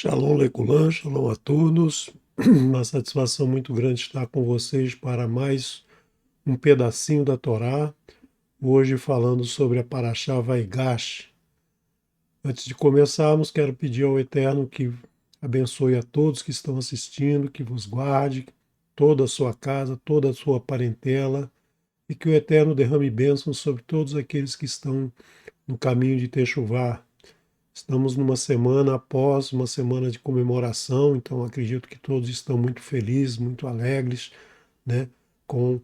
Shalom Leculan, shalom a todos. Uma satisfação muito grande estar com vocês para mais um pedacinho da Torá. Hoje falando sobre a Parashá Vaigash. Antes de começarmos, quero pedir ao Eterno que abençoe a todos que estão assistindo, que vos guarde, toda a sua casa, toda a sua parentela, e que o Eterno derrame bênçãos sobre todos aqueles que estão no caminho de Techuvá. Estamos numa semana após uma semana de comemoração, então acredito que todos estão muito felizes, muito alegres, né, com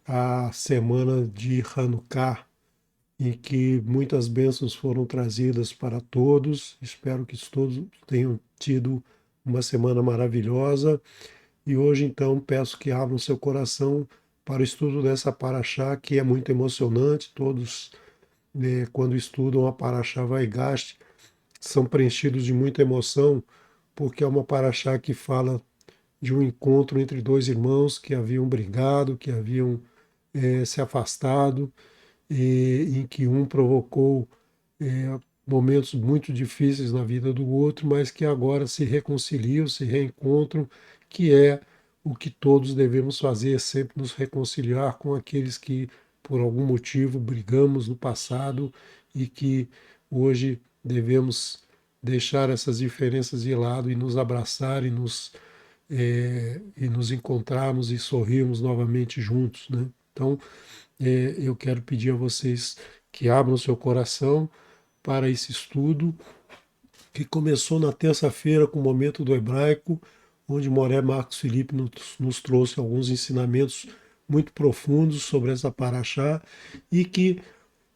a semana de Hanukkah, em que muitas bênçãos foram trazidas para todos. Espero que todos tenham tido uma semana maravilhosa. E hoje, então, peço que abram seu coração para o estudo dessa paraxá, que é muito emocionante. Todos, né, quando estudam a paraxá Vaigash, são preenchidos de muita emoção, porque é uma paraxá que fala de um encontro entre dois irmãos que haviam brigado, que haviam se afastado, em que um provocou momentos muito difíceis na vida do outro, mas que agora se reconciliam, se reencontram, que é o que todos devemos fazer, sempre nos reconciliar com aqueles que por algum motivo brigamos no passado e que hoje devemos deixar essas diferenças de lado e nos abraçar e nos encontrarmos e sorrirmos novamente juntos, né? Então, eu quero pedir a vocês que abram seu coração para esse estudo que começou na terça-feira com o Momento do Hebraico, onde Moré Marcos Felipe nos trouxe alguns ensinamentos muito profundos sobre essa paraxá e que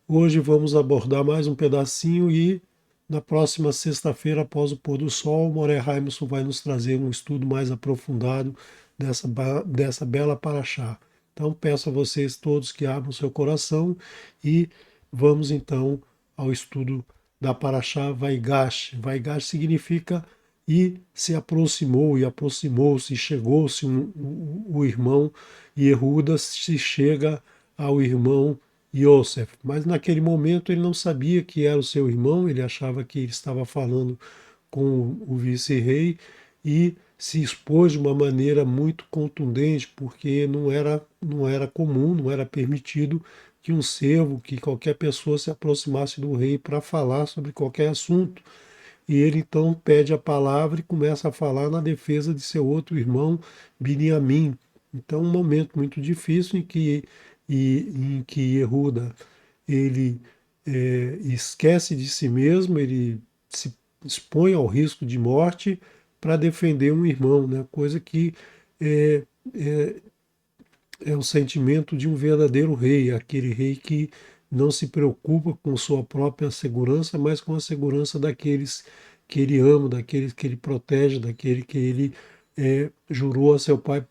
hoje vamos abordar mais um pedacinho e na próxima sexta-feira, após o pôr do sol, Moré Raimson vai nos trazer um estudo mais aprofundado dessa bela paraxá. Então peço a vocês todos que abram seu coração e vamos então ao estudo da paraxá Vaigash. Vaigash significa e se aproximou, e aproximou-se, e chegou-se o irmão Yehuda se chega ao irmão Yosef. Mas naquele momento ele não sabia que era o seu irmão, ele achava que ele estava falando com o vice-rei e se expôs de uma maneira muito contundente, porque não era comum, não era permitido que um servo, que qualquer pessoa se aproximasse do rei para falar sobre qualquer assunto. E ele então pede a palavra e começa a falar na defesa de seu outro irmão, Biniamim. Então, um momento muito difícil em que Yehuda ele esquece de si mesmo, ele se expõe ao risco de morte para defender um irmão, né? Coisa que é, é, é o sentimento de um verdadeiro rei, aquele rei que não se preocupa com sua própria segurança, mas com a segurança daqueles que ele ama, daqueles que ele protege, daquele que ele jurou a seu pai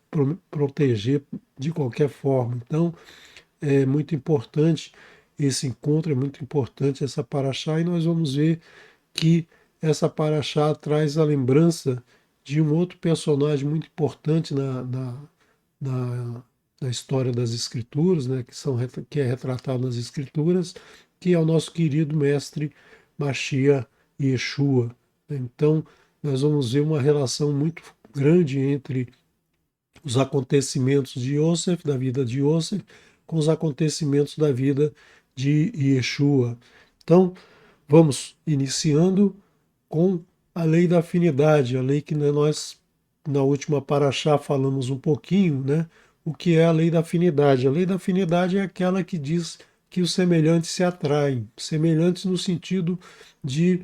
proteger de qualquer forma. Então, é muito importante esse encontro, é muito importante essa paraxá, e nós vamos ver que essa paraxá traz a lembrança de um outro personagem muito importante na, na história das Escrituras, né, que é retratado nas Escrituras, que é o nosso querido mestre Mashiach Yeshua. Então, nós vamos ver uma relação muito grande entre os acontecimentos de Yosef, da vida de Yosef, com os acontecimentos da vida de Yeshua. Então, vamos iniciando com a lei da afinidade, a lei que nós, na última paraxá, falamos um pouquinho, né? O que é a lei da afinidade? A lei da afinidade é aquela que diz que os semelhantes se atraem, semelhantes no sentido de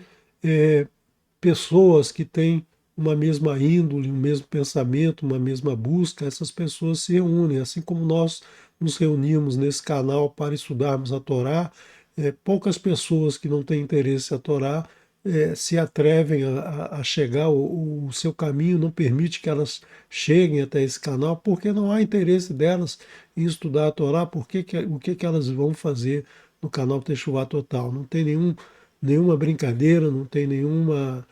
pessoas que têm uma mesma índole, um mesmo pensamento, uma mesma busca, essas pessoas se reúnem, assim como nós nos reunimos nesse canal para estudarmos a Torá. Poucas pessoas que não têm interesse a Torá se atrevem a chegar, o seu caminho não permite que elas cheguem até esse canal, porque não há interesse delas em estudar a Torá, o que elas vão fazer no canal Techuvá Total. Não tem nenhuma brincadeira, não tem nenhuma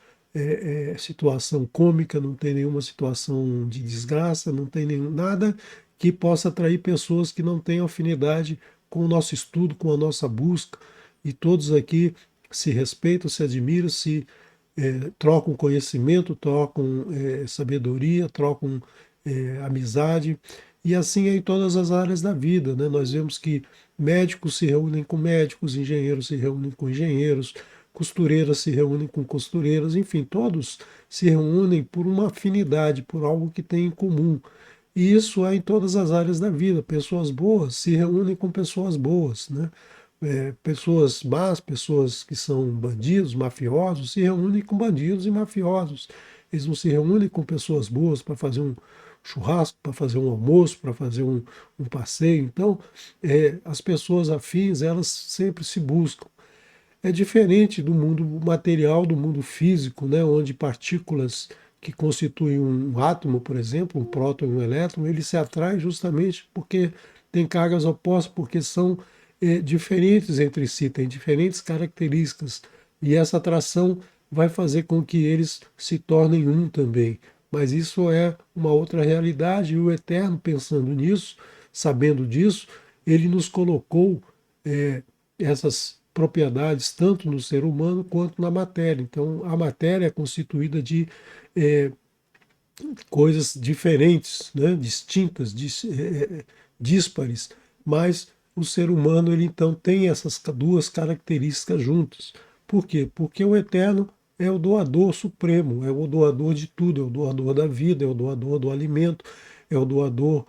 situação cômica, não tem nenhuma situação de desgraça, não tem nada que possa atrair pessoas que não tenham afinidade com o nosso estudo, com a nossa busca. E todos aqui se respeitam, se admiram, se trocam conhecimento, trocam sabedoria, trocam amizade, e assim é em todas as áreas da vida, né? Nós vemos que médicos se reúnem com médicos, engenheiros se reúnem com engenheiros, costureiras se reúnem com costureiras, enfim, todos se reúnem por uma afinidade, por algo que tem em comum. E isso é em todas as áreas da vida. Pessoas boas se reúnem com pessoas boas, né? Pessoas más, pessoas que são bandidos, mafiosos, se reúnem com bandidos e mafiosos. Eles não se reúnem com pessoas boas para fazer um churrasco, para fazer um almoço, para fazer um passeio. Então, as pessoas afins, elas sempre se buscam. É diferente do mundo material, do mundo físico, né, onde partículas que constituem um átomo, por exemplo, um próton e um elétron, eles se atraem justamente porque têm cargas opostas, porque são diferentes entre si, têm diferentes características. E essa atração vai fazer com que eles se tornem um também. Mas isso é uma outra realidade, e o Eterno, pensando nisso, sabendo disso, ele nos colocou essas propriedades tanto no ser humano quanto na matéria. Então, a matéria é constituída de é, coisas diferentes, né, distintas, díspares, mas o ser humano ele então tem essas duas características juntas. Por quê? Porque o Eterno é o doador supremo, é o doador de tudo, é o doador da vida, é o doador do alimento, é o doador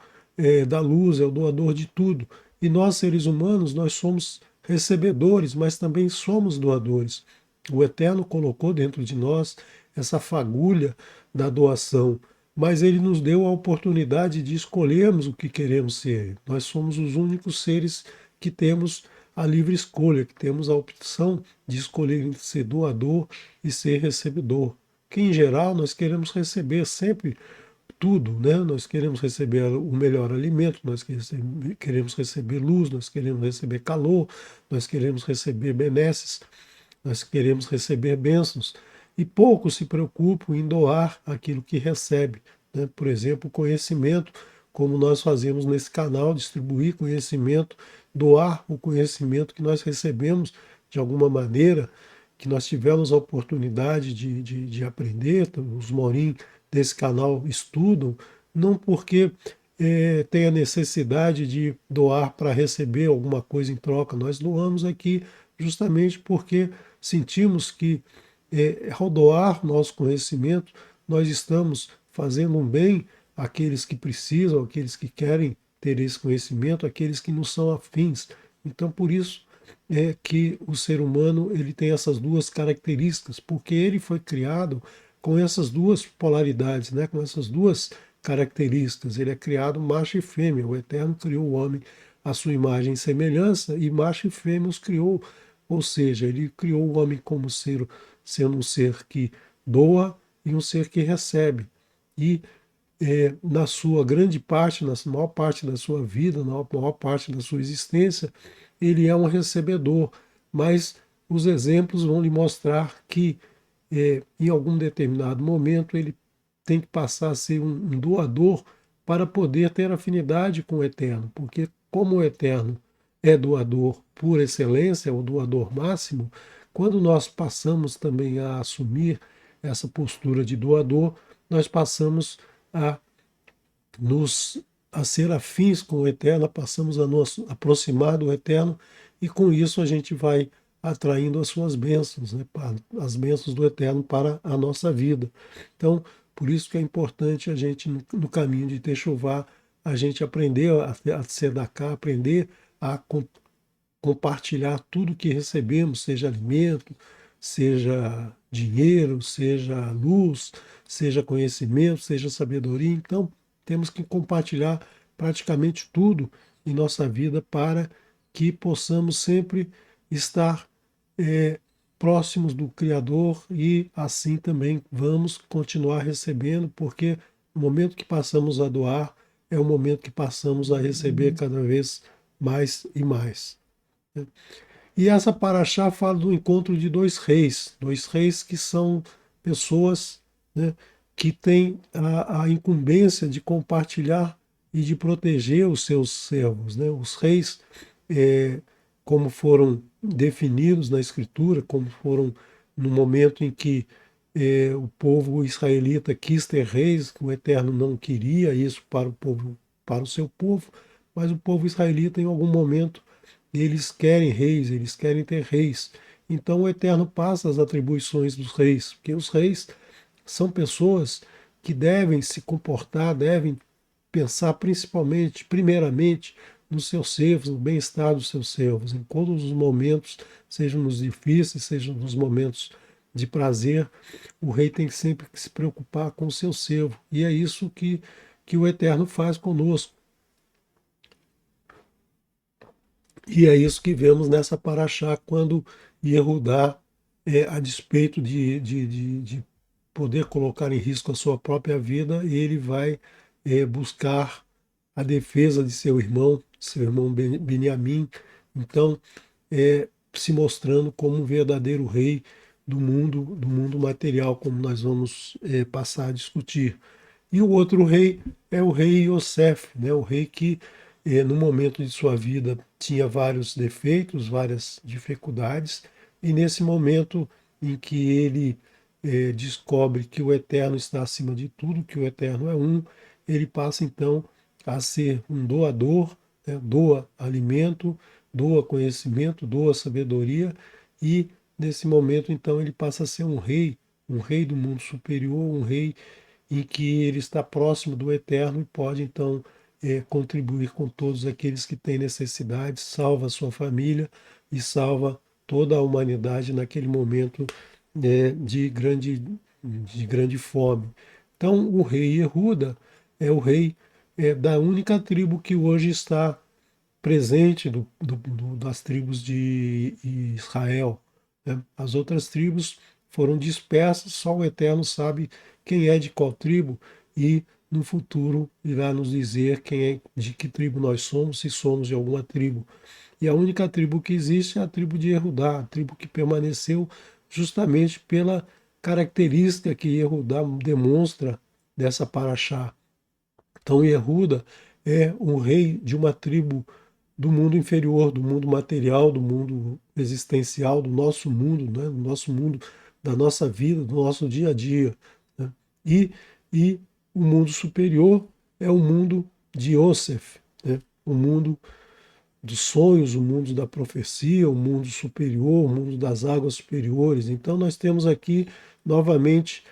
da luz, é o doador de tudo. E nós, seres humanos, nós somos recebedores, mas também somos doadores. O Eterno colocou dentro de nós essa fagulha da doação, mas ele nos deu a oportunidade de escolhermos o que queremos ser. Nós somos os únicos seres que temos a livre escolha, que temos a opção de escolher entre ser doador e ser recebedor. Que em geral nós queremos receber sempre tudo, né? Nós queremos receber o melhor alimento, nós queremos receber luz, nós queremos receber calor, nós queremos receber benesses, nós queremos receber bênçãos. E poucos se preocupam em doar aquilo que recebe, né? Por exemplo, conhecimento, como nós fazemos nesse canal, distribuir conhecimento, doar o conhecimento que nós recebemos de alguma maneira, que nós tivemos a oportunidade de aprender. Os Morim desse canal estudam, não porque tem a necessidade de doar para receber alguma coisa em troca. Nós doamos aqui justamente porque sentimos que ao doar nosso conhecimento, nós estamos fazendo um bem àqueles que precisam, àqueles que querem ter esse conhecimento, àqueles que não são afins. Então, por isso é que o ser humano ele tem essas duas características, porque ele foi criado com essas duas polaridades, né? Com essas duas características. Ele é criado macho e fêmea. O Eterno criou o homem à sua imagem e semelhança, e macho e fêmea os criou. Ou seja, ele criou o homem como ser, sendo um ser que doa e um ser que recebe. E na sua grande parte, na maior parte da sua vida, na maior parte da sua existência, ele é um recebedor. Mas os exemplos vão lhe mostrar que em algum determinado momento ele tem que passar a ser um doador para poder ter afinidade com o Eterno, porque como o Eterno é doador por excelência, é o doador máximo, quando nós passamos também a assumir essa postura de doador, nós passamos a nos a ser afins com o Eterno, passamos a nos aproximar do Eterno, e com isso a gente vai atraindo as suas bênçãos, né, as bênçãos do Eterno para a nossa vida. Então, por isso que é importante a gente, no caminho de Techuvá, a gente aprender a tzedakah, aprender a compartilhar tudo que recebemos, seja alimento, seja dinheiro, seja luz, seja conhecimento, seja sabedoria. Então, temos que compartilhar praticamente tudo em nossa vida para que possamos sempre estar próximos do Criador, e assim também vamos continuar recebendo, porque no momento que passamos a doar, é o momento que passamos a receber cada vez mais e mais. E essa paraxá fala do encontro de dois reis que são pessoas, né, que têm a incumbência de compartilhar e de proteger os seus servos. Né? Os reis, como foram definidos na Escritura, como foram no momento em que o povo israelita quis ter reis, o Eterno não queria isso para o povo, para o seu povo, mas o povo israelita em algum momento eles querem reis, eles querem ter reis. Então o Eterno passa as atribuições dos reis, porque os reis são pessoas que devem se comportar, devem pensar principalmente, primeiramente, nos seus servos, no bem-estar dos seus servos, em todos os momentos, sejam nos difíceis, sejam nos momentos de prazer, o rei tem sempre que se preocupar com o seu servo. E é isso que o Eterno faz conosco. E é isso que vemos nessa paraxá, quando Yehudá, a despeito de poder colocar em risco a sua própria vida, ele vai buscar a defesa de seu irmão Beniamim, então se mostrando como um verdadeiro rei do mundo material, como nós vamos passar a discutir. E o outro rei é o rei Yosef, né? O rei que no momento de sua vida tinha vários defeitos, várias dificuldades, e nesse momento em que ele descobre que o Eterno está acima de tudo, que o Eterno é um, ele passa então a ser um doador, né? Doa alimento, doa conhecimento, doa sabedoria, e nesse momento então ele passa a ser um rei do mundo superior, um rei em que ele está próximo do Eterno e pode então contribuir com todos aqueles que têm necessidade, salva a sua família e salva toda a humanidade naquele momento de grande fome. Então, o rei Yehuda é o rei da única tribo que hoje está presente das tribos de Israel, né? As outras tribos foram dispersas, só o Eterno sabe quem é de qual tribo e no futuro irá nos dizer quem é, de que tribo nós somos, se somos de alguma tribo. E a única tribo que existe é a tribo de Yehudá, a tribo que permaneceu justamente pela característica que Yehudá demonstra dessa paraxá. Então Yehuda é um rei de uma tribo do mundo inferior, do mundo material, do mundo existencial, do nosso mundo, né? Do nosso mundo, da nossa vida, do nosso dia a dia, né? E, e o mundo superior é o mundo de Yosef, né? O mundo dos sonhos, o mundo da profecia, o mundo superior, o mundo das águas superiores. Então nós temos aqui novamente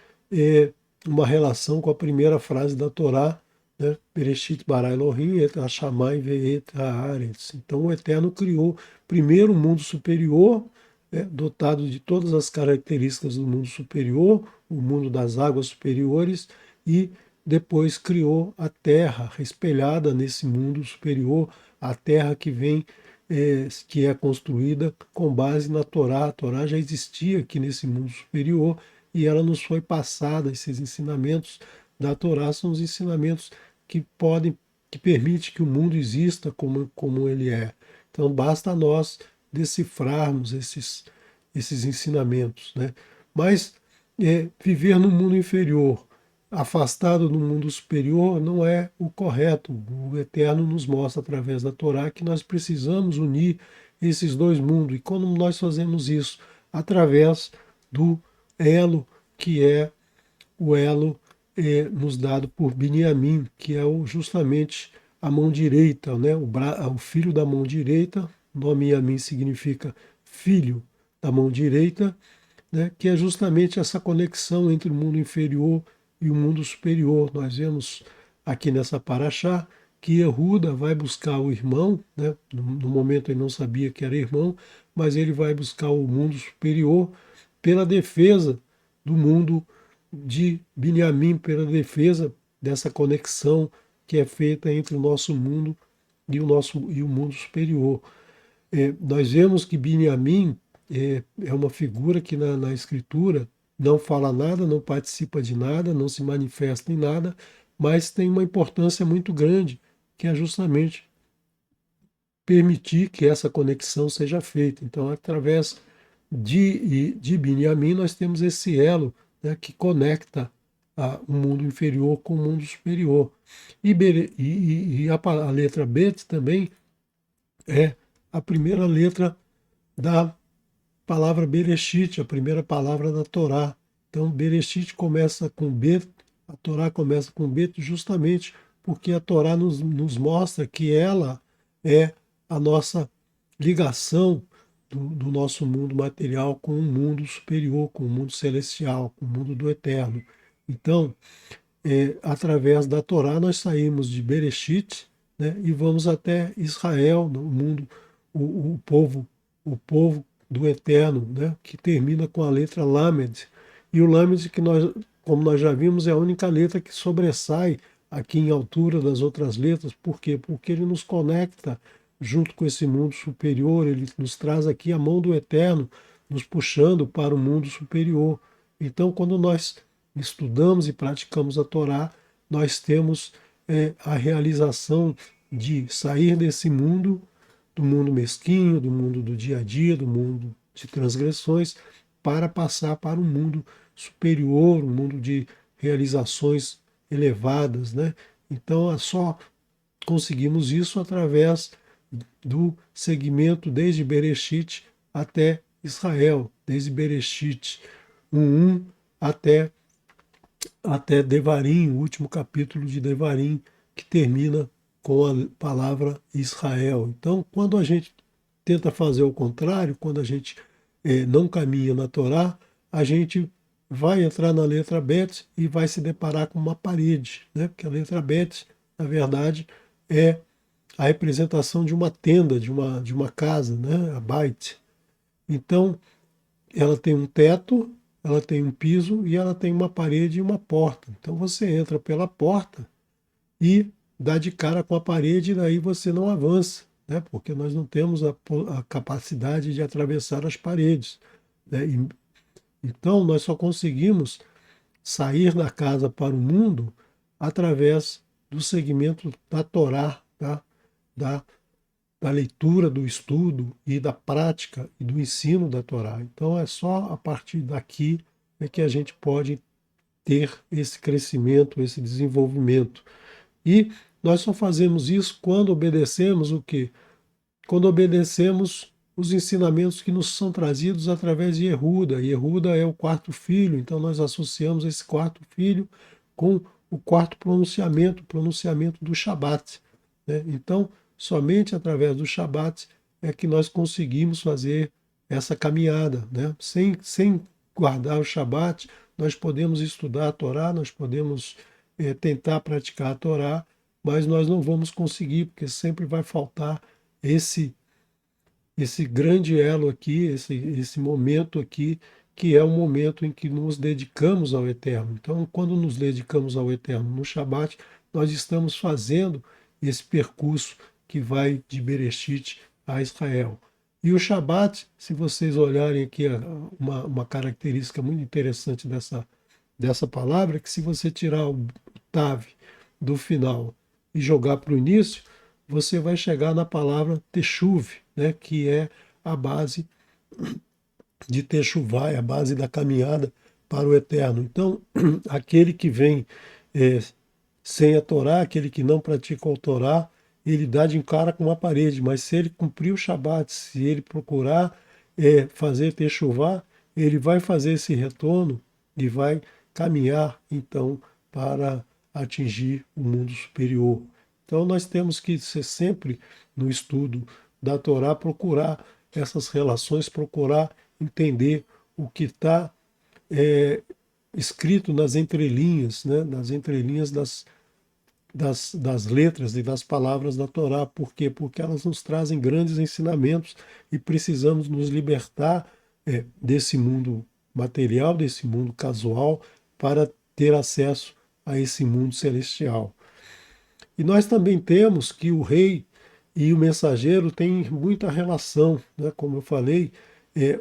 uma relação com a primeira frase da Torá, né? Bereshit bara Elohim et hashamayim ve'et haaretz. Então o Eterno criou primeiro o mundo superior, né? Dotado de todas as características do mundo superior, o mundo das águas superiores, e depois criou a terra espelhada nesse mundo superior, a terra que vem, que é construída com base na Torá. A Torá já existia aqui nesse mundo superior e ela nos foi passada. Esses ensinamentos da Torá são os ensinamentos que permitem que o mundo exista como ele é. Então basta a nós decifrarmos esses ensinamentos, né? Mas viver no mundo inferior, afastado do mundo superior, não é o correto. O Eterno nos mostra através da Torá que nós precisamos unir esses dois mundos. E como nós fazemos isso? Através do elo que é o elo nos dado por Biniamim, que é justamente a mão direita, né? O filho da mão direita. O nome Yamim significa filho da mão direita, né? Que é justamente essa conexão entre o mundo inferior e o mundo superior. Nós vemos aqui nessa paraxá que Yehuda vai buscar o irmão, né? No momento ele não sabia que era irmão, mas ele vai buscar o mundo superior pela defesa do mundo de Binyamin, pela defesa dessa conexão que é feita entre o nosso mundo e o mundo superior. Nós vemos que Binyamin é uma figura que na Escritura não fala nada, não participa de nada, não se manifesta em nada, mas tem uma importância muito grande, que é justamente permitir que essa conexão seja feita. Então, através de Binyamin, nós temos esse elo, né, que conecta o mundo inferior com o mundo superior. A letra Bet também é a primeira letra da palavra Bereshit, a primeira palavra da Torá. Então, Bereshit começa com B, a Torá começa com B justamente porque a Torá nos mostra que ela é a nossa ligação do nosso mundo material com o mundo superior, com o mundo celestial, com o mundo do eterno. Então, através da Torá, nós saímos de Bereshit, né, e vamos até Israel, no mundo, o povo, o povo do Eterno, né, que termina com a letra Lamed. E o Lamed, que nós, como nós já vimos, é a única letra que sobressai aqui em altura das outras letras. Por quê? Porque ele nos conecta junto com esse mundo superior, ele nos traz aqui a mão do Eterno, nos puxando para o mundo superior. Então, quando nós estudamos e praticamos a Torá, nós temos a realização de sair desse mundo, do mundo mesquinho, do mundo do dia a dia, do mundo de transgressões, para passar para um mundo superior, um mundo de realizações elevadas, né? Então, só conseguimos isso através do segmento desde Bereshit até Israel, desde Bereshit 1:1 até Devarim, o último capítulo de Devarim, que termina com a palavra Israel. Então, quando a gente tenta fazer o contrário, quando a gente não caminha na Torá, a gente vai entrar na letra Bet e vai se deparar com uma parede, né? Porque a letra Bet, na verdade, é a representação de uma tenda, de uma casa, né? A Bait. Então, ela tem um teto, ela tem um piso e ela tem uma parede e uma porta. Então você entra pela porta e dá de cara com a parede e daí você não avança, né? Porque nós não temos a capacidade de atravessar as paredes, né? Então nós só conseguimos sair da casa para o mundo através do segmento da Torá, tá? da, da leitura, do estudo e da prática e do ensino da Torá. Então é só a partir daqui que a gente pode ter esse crescimento, esse desenvolvimento. E nós só fazemos isso quando obedecemos o quê? Quando obedecemos os ensinamentos que nos são trazidos através de Yehuda. Yehuda é o quarto filho, então nós associamos esse quarto filho com o quarto pronunciamento, o pronunciamento do Shabat, né? Então, somente através do Shabat é que nós conseguimos fazer essa caminhada, né? Sem guardar o Shabat, nós podemos estudar a Torá, nós podemos tentar praticar a Torá, mas nós não vamos conseguir, porque sempre vai faltar esse grande elo aqui, esse momento aqui, que é o momento em que nos dedicamos ao Eterno. Então, quando nos dedicamos ao Eterno no Shabat, nós estamos fazendo esse percurso que vai de Bereshit a Israel. E o Shabat, se vocês olharem aqui uma característica muito interessante dessa palavra, é que se você tirar o Tav do final e jogar para o início, você vai chegar na palavra Teshuv, né, que é a base de Teshuvah, é a base da caminhada para o eterno. Então, aquele que vem sem a Torá, aquele que não pratica a Torá, ele dá de cara com uma parede, mas se ele cumprir o Shabat, se ele procurar fazer Teshuvah, ele vai fazer esse retorno e vai caminhar, então, para atingir o mundo superior. Então nós temos que ser sempre no estudo da Torá, procurar essas relações, procurar entender o que está escrito nas entrelinhas, né? Nas entrelinhas das letras e das palavras da Torá. Por quê? Porque elas nos trazem grandes ensinamentos e precisamos nos libertar desse mundo material, desse mundo casual, para ter acesso a esse mundo celestial. E nós também temos que o rei e o mensageiro têm muita relação, né? Como eu falei,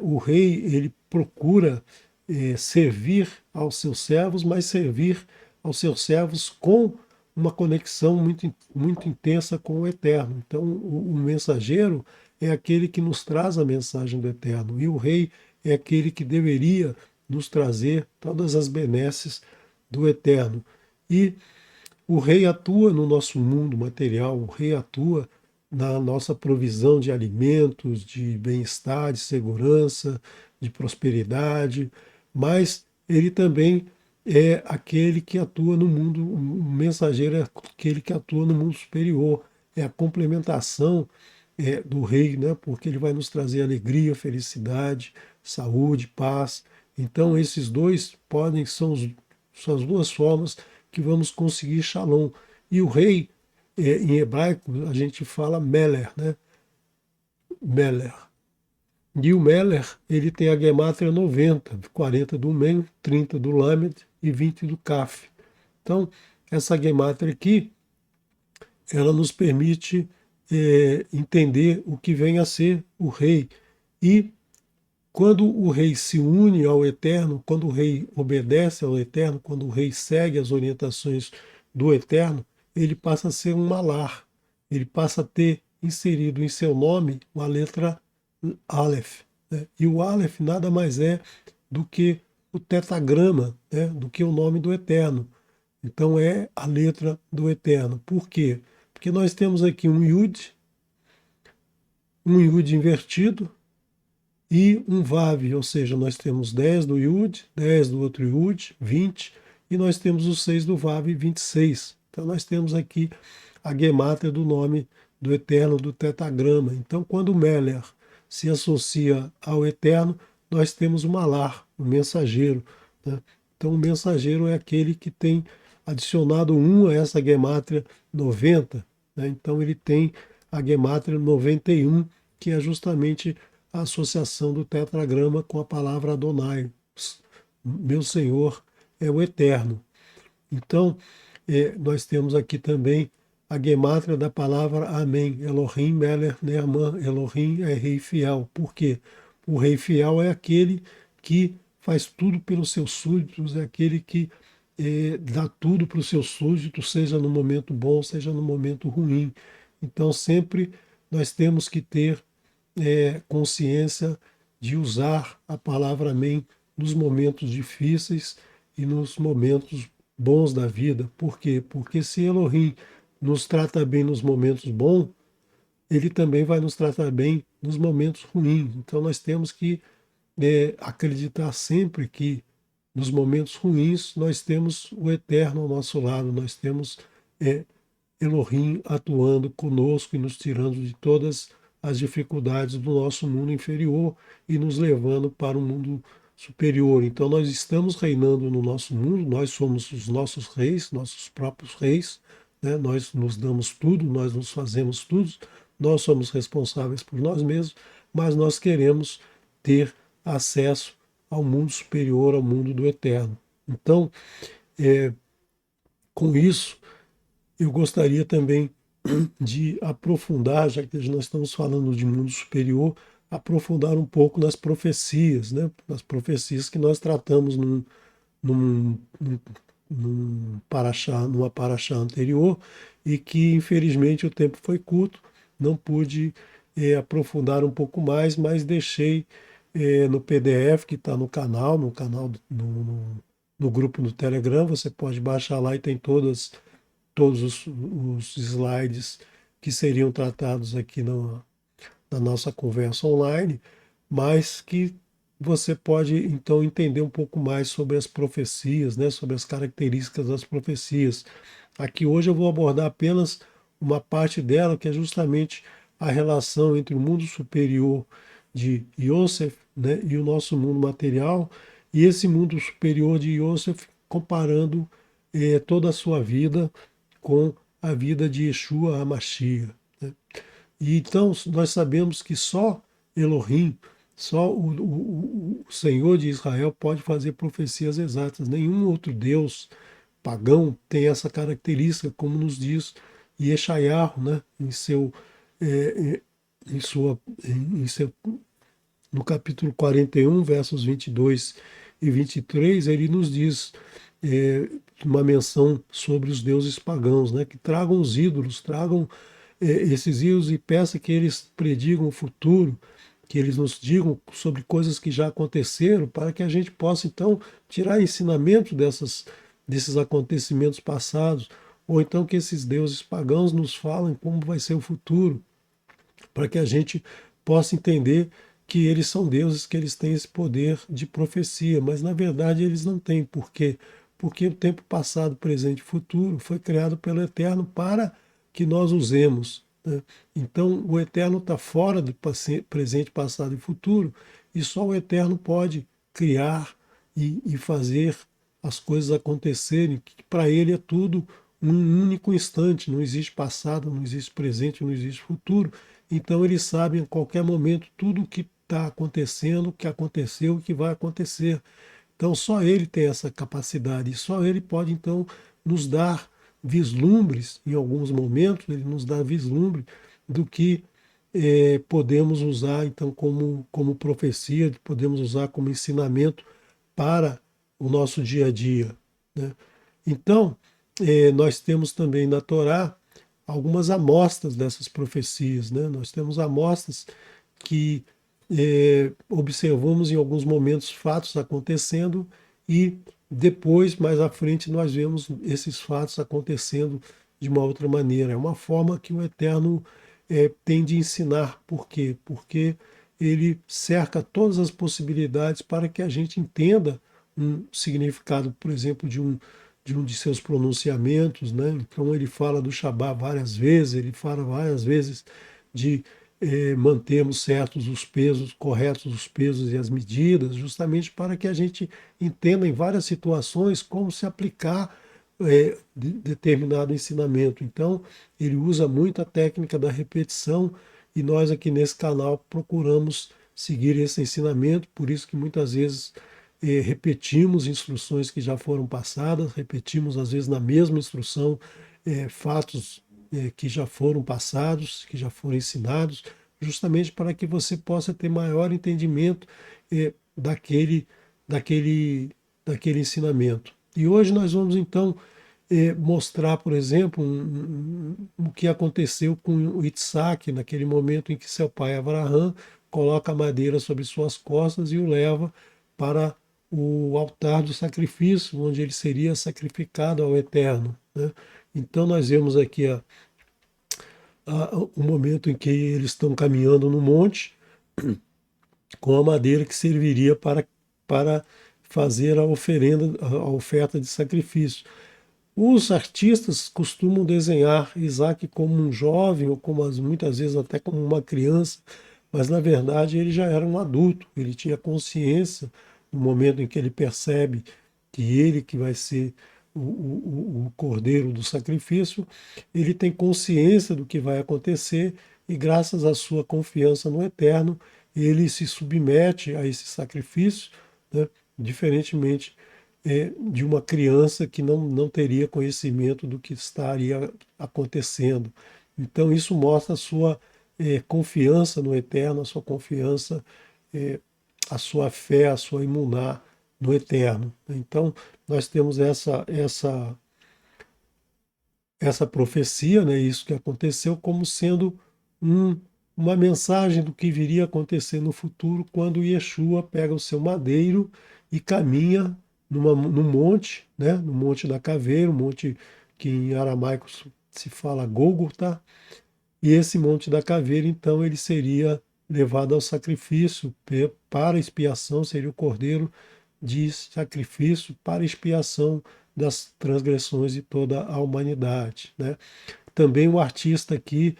o rei ele procura servir aos seus servos, mas servir aos seus servos com uma conexão muito, muito intensa com o Eterno. Então, o mensageiro é aquele que nos traz a mensagem do Eterno, e o rei é aquele que deveria nos trazer todas as benesses do Eterno. E o rei atua no nosso mundo material, o rei atua na nossa provisão de alimentos, de bem-estar, de segurança, de prosperidade, mas ele também é aquele que atua no mundo, o mensageiro é aquele que atua no mundo superior, é a complementação do rei, né? Porque ele vai nos trazer alegria, felicidade, saúde, paz. Então esses dois são as duas formas que vamos conseguir Shalom. E o rei, em hebraico, a gente fala Meler, né? Meler. E o Meller, ele tem a gemátria 90, 40 do Mem, 30 do Lamed e 20 do Kaf. Então, essa gemátria aqui, ela nos permite entender o que vem a ser o rei. E quando o rei se une ao Eterno, quando o rei obedece ao Eterno, quando o rei segue as orientações do Eterno, ele passa a ser um malar. Ele passa a ter inserido em seu nome a letra Aleph, né? E o Aleph nada mais é do que o tetagrama, né? Do que o nome do Eterno. Então é a letra do Eterno. Por quê? Porque nós temos aqui um Yud invertido, e um Vav, ou seja, nós temos 10 do Yud, 10 do outro Yud, 20, e nós temos os 6 do Vav, 26. Então nós temos aqui a gemátria do nome do Eterno, do tetagrama. Então quando o Meller se associa ao Eterno, nós temos o Malar, o mensageiro, né? Então o mensageiro é aquele que tem adicionado 1 a essa gemátria 90, né? Então ele tem a gemátria 91, que é justamente a associação do tetragrama com a palavra Adonai. Meu Senhor é o Eterno. Então, nós temos aqui também a gemátria da palavra Amém. Elohim, Meler, Neaman. Elohim é rei fiel. Por quê? O rei fiel é aquele que faz tudo pelos seus súditos, é aquele que dá tudo para os seus súditos, seja no momento bom, seja no momento ruim. Então, sempre nós temos que ter consciência de usar a palavra amém nos momentos difíceis e nos momentos bons da vida. Por quê? Porque se Elohim nos trata bem nos momentos bons, ele também vai nos tratar bem nos momentos ruins. Então nós temos que acreditar sempre que nos momentos ruins nós temos o Eterno ao nosso lado, nós temos Elohim atuando conosco e nos tirando de todas as dificuldades do nosso mundo inferior e nos levando para um mundo superior. Então nós estamos reinando no nosso mundo, nós somos os nossos reis, nossos próprios reis, né? Nós nos damos tudo, nós nos fazemos tudo, nós somos responsáveis por nós mesmos, mas nós queremos ter acesso ao mundo superior, ao mundo do eterno. Então, com isso, eu gostaria também de aprofundar, já que nós estamos falando de mundo superior, aprofundar um pouco nas profecias, né? Nas profecias que nós tratamos num paraxá, numa paraxá anterior, e que infelizmente o tempo foi curto, não pude aprofundar um pouco mais, mas deixei no PDF que está no grupo do Telegram, você pode baixar lá e tem todos os slides que seriam tratados aqui na nossa conversa online, mas que você pode então entender um pouco mais sobre as profecias, né, sobre as características das profecias. Aqui hoje eu vou abordar apenas uma parte dela, que é justamente a relação entre o mundo superior de Yosef, né, e o nosso mundo material, e esse mundo superior de Yosef comparando toda a sua vida com a vida de Yeshua HaMashiach, né? E então nós sabemos que só Elohim, só o Senhor de Israel pode fazer profecias exatas. Nenhum outro Deus pagão tem essa característica, como nos diz Yeshayahu, né? É, em sua, em seu, no capítulo 41, versos 22 e 23, ele nos diz uma menção sobre os deuses pagãos, né? Que tragam os ídolos, tragam esses ídolos e peça que eles predigam o futuro, que eles nos digam sobre coisas que já aconteceram, para que a gente possa então tirar ensinamento desses acontecimentos passados, ou então que esses deuses pagãos nos falem como vai ser o futuro, para que a gente possa entender que eles são deuses, que eles têm esse poder de profecia, mas na verdade eles não têm. Por quê? Porque o tempo passado, presente e futuro foi criado pelo Eterno para que nós usemos, né? Então o Eterno está fora do presente, passado e futuro, e só o Eterno pode criar e fazer as coisas acontecerem, que para ele é tudo um único instante, não existe passado, não existe presente, não existe futuro. Então ele sabe em qualquer momento tudo o que está acontecendo, o que aconteceu, o que vai acontecer. Então só ele tem essa capacidade, e só ele pode então nos dar vislumbres, em alguns momentos, ele nos dá vislumbre do que podemos usar então como profecia, podemos usar como ensinamento para o nosso dia a dia, né? Então, nós temos também na Torá algumas amostras dessas profecias, né? Nós temos amostras que observamos em alguns momentos fatos acontecendo e depois, mais à frente, nós vemos esses fatos acontecendo de uma outra maneira. É uma forma que o Eterno tem de ensinar. Por quê? Porque ele cerca todas as possibilidades para que a gente entenda um significado, por exemplo, de um de seus pronunciamentos, né? Então ele fala do Shabá várias vezes, ele fala várias vezes de mantermos certos os pesos, corretos os pesos e as medidas, justamente para que a gente entenda em várias situações como se aplicar determinado ensinamento. Então, ele usa muito a técnica da repetição e nós aqui nesse canal procuramos seguir esse ensinamento, por isso que muitas vezes repetimos instruções que já foram passadas, repetimos às vezes na mesma instrução fatos que já foram passados, que já foram ensinados, justamente para que você possa ter maior entendimento daquele, daquele, daquele ensinamento. E hoje nós vamos então mostrar, por exemplo, o que aconteceu com o Itsak, naquele momento em que seu pai Abraão coloca a madeira sobre suas costas e o leva para o altar do sacrifício, onde ele seria sacrificado ao Eterno, né? Então nós vemos aqui o momento em que eles estão caminhando no monte com a madeira que serviria para fazer a oferenda, a oferta de sacrifício. Os artistas costumam desenhar Isaac como um jovem, ou como muitas vezes até como uma criança, mas na verdade ele já era um adulto, ele tinha consciência no momento em que ele percebe que ele que vai ser o cordeiro do sacrifício, ele tem consciência do que vai acontecer e graças à sua confiança no Eterno, ele se submete a esse sacrifício, né, diferentemente de uma criança que não teria conhecimento do que estaria acontecendo. Então, isso mostra a sua confiança no Eterno, a sua confiança, a sua fé, a sua imuná no Eterno. Então, nós temos essa profecia, né, isso que aconteceu, como sendo um, uma mensagem do que viria a acontecer no futuro, quando Yeshua pega o seu madeiro e caminha num monte, né, no Monte da Caveira, um monte que em aramaico se fala Gólgota, e esse Monte da Caveira, então, ele seria levado ao sacrifício para expiação, seria o cordeiro de sacrifício para expiação das transgressões de toda a humanidade, né? Também o artista aqui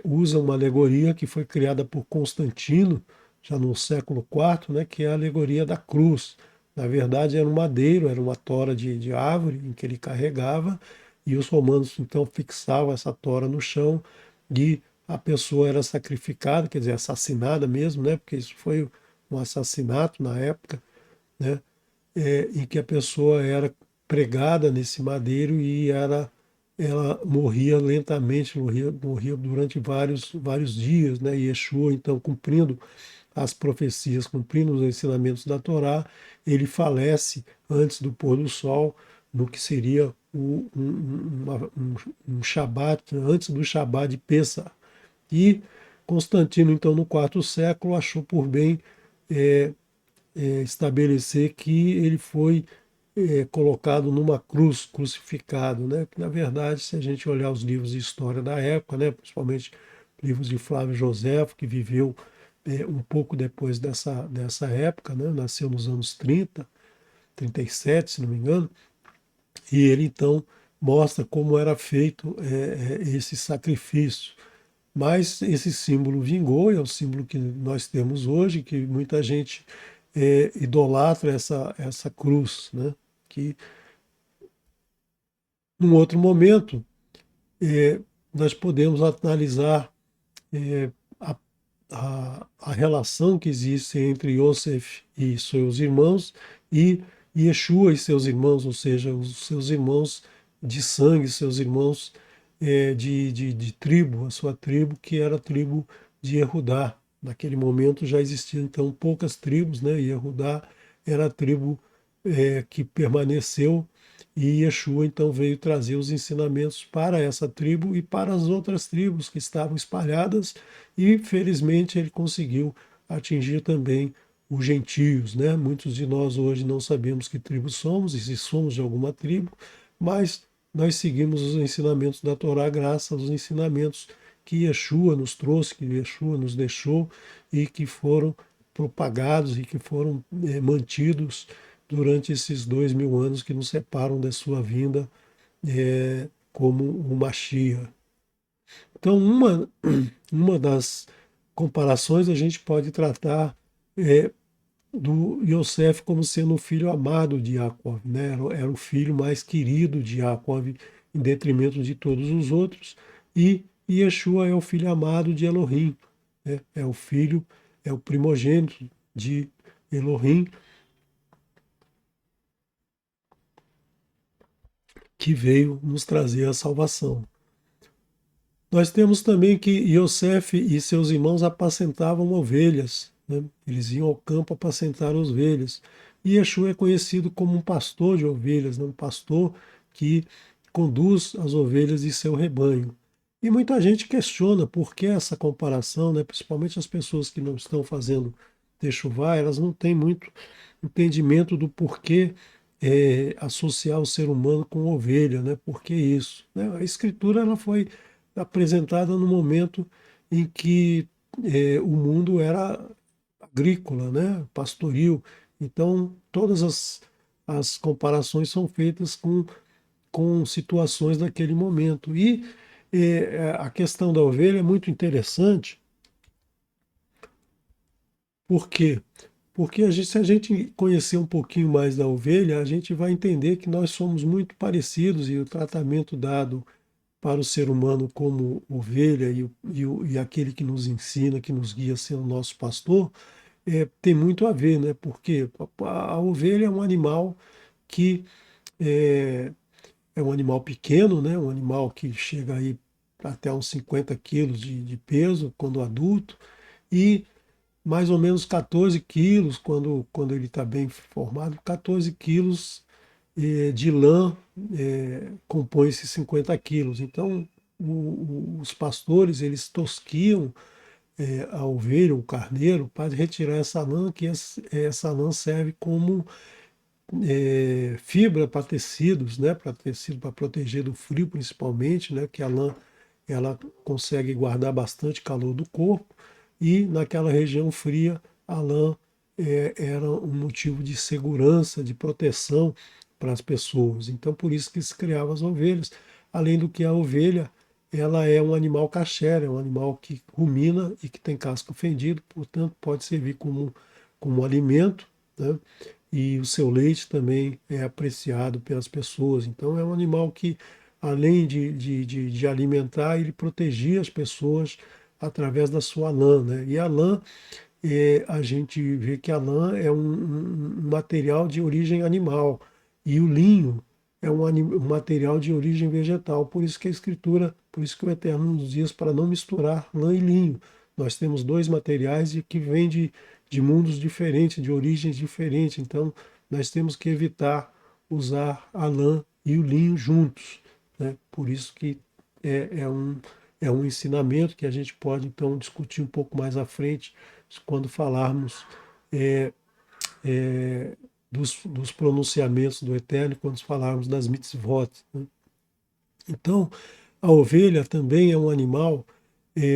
usa uma alegoria que foi criada por Constantino, já no século IV, né, que é a alegoria da cruz. Na verdade, era um madeiro, era uma tora de árvore em que ele carregava, e os romanos então fixavam essa tora no chão e a pessoa era sacrificada, quer dizer, assassinada mesmo, né, porque isso foi um assassinato na época, né, em que a pessoa era pregada nesse madeiro e ela morria lentamente, morria durante vários dias, né? E Yeshua, então, cumprindo as profecias, cumprindo os ensinamentos da Torá, ele falece antes do pôr do sol, no que seria um Shabat, antes do Shabat de Pessah. E Constantino, então, no quarto século, achou por bem estabelecer que ele foi colocado numa cruz, crucificado, né? Que, na verdade, se a gente olhar os livros de história da época, né, principalmente livros de Flávio Joséfo, que viveu um pouco depois dessa época, né? Nasceu nos anos 30, 37, se não me engano, e ele então mostra como era feito esse sacrifício. Mas esse símbolo vingou, é o símbolo que nós temos hoje, que muita gente idolatra essa cruz, né? Que num outro momento eh, nós podemos analisar eh, a, a relação que existe entre Yosef e seus irmãos e Yeshua e seus irmãos, ou seja, os seus irmãos de sangue, seus irmãos de tribo, a sua tribo, que era a tribo de Yehudá. Naquele momento já existiam então poucas tribos, né? E Yehudá era a tribo que permaneceu, e Yeshua então veio trazer os ensinamentos para essa tribo e para as outras tribos que estavam espalhadas, e felizmente ele conseguiu atingir também os gentios, né? Muitos de nós hoje não sabemos que tribo somos e se somos de alguma tribo, mas nós seguimos os ensinamentos da Torá graças aos ensinamentos que Yeshua nos trouxe, que Yeshua nos deixou e que foram propagados e que foram mantidos durante esses 2000 anos que nos separam da sua vinda como o Mashiach. Então, uma das comparações a gente pode tratar do Yosef como sendo o filho amado de Yaakov, né? Era o filho mais querido de Yaakov, em detrimento de todos os outros, e Yeshua é o filho amado de Elohim, né? É o filho, é o primogênito de Elohim, que veio nos trazer a salvação. Nós temos também que Yosef e seus irmãos apacentavam ovelhas, né? Eles iam ao campo apacentar ovelhas. E Yeshua é conhecido como um pastor de ovelhas, né? Um pastor que conduz as ovelhas de seu rebanho. E muita gente questiona por que essa comparação, né? Principalmente as pessoas que não estão fazendo techuvá, elas não têm muito entendimento do porquê associar o ser humano com ovelha, né? Por que isso? Né? A escritura ela foi apresentada no momento em que o mundo era agrícola, né? Pastoril. Então, todas as comparações são feitas com situações daquele momento. E a questão da ovelha é muito interessante, por quê? Porque se a gente conhecer um pouquinho mais da ovelha, a gente vai entender que nós somos muito parecidos e o tratamento dado para o ser humano como ovelha e aquele que nos ensina, que nos guia sendo nosso pastor, tem muito a ver, né? Porque a ovelha é um animal que é, é um animal pequeno, né? Um animal que chega aí até uns 50 quilos de peso quando adulto, e mais ou menos 14 quilos quando ele está bem formado, 14 quilos de lã compõe esses 50 quilos. Então, os pastores, eles tosquiam a ovelha, o carneiro, para retirar essa lã, que essa lã serve como fibra para tecidos, né? Para tecido, para proteger do frio principalmente, né? Que a lã ela consegue guardar bastante calor do corpo, e naquela região fria a lã era um motivo de segurança, de proteção para as pessoas. Então por isso que se criavam as ovelhas, além do que a ovelha ela é um animal kasher, é um animal que rumina e que tem casco fendido, portanto pode servir como alimento, né? E o seu leite também é apreciado pelas pessoas. Então é um animal que, além de alimentar, ele protegia as pessoas através da sua lã, né? E a lã, a gente vê que a lã é um material de origem animal, e o linho é um material de origem vegetal. Por isso que a Escritura, por isso que o Eterno nos diz para não misturar lã e linho. Nós temos dois materiais que vêm de mundos diferentes, de origens diferentes. Então, nós temos que evitar usar a lã e o linho juntos, né? Por isso que é um ensinamento que a gente pode, então, discutir um pouco mais à frente, quando falarmos é, dos pronunciamentos do Eterno, quando falarmos das mitzvot, né? Então, a ovelha também é um animal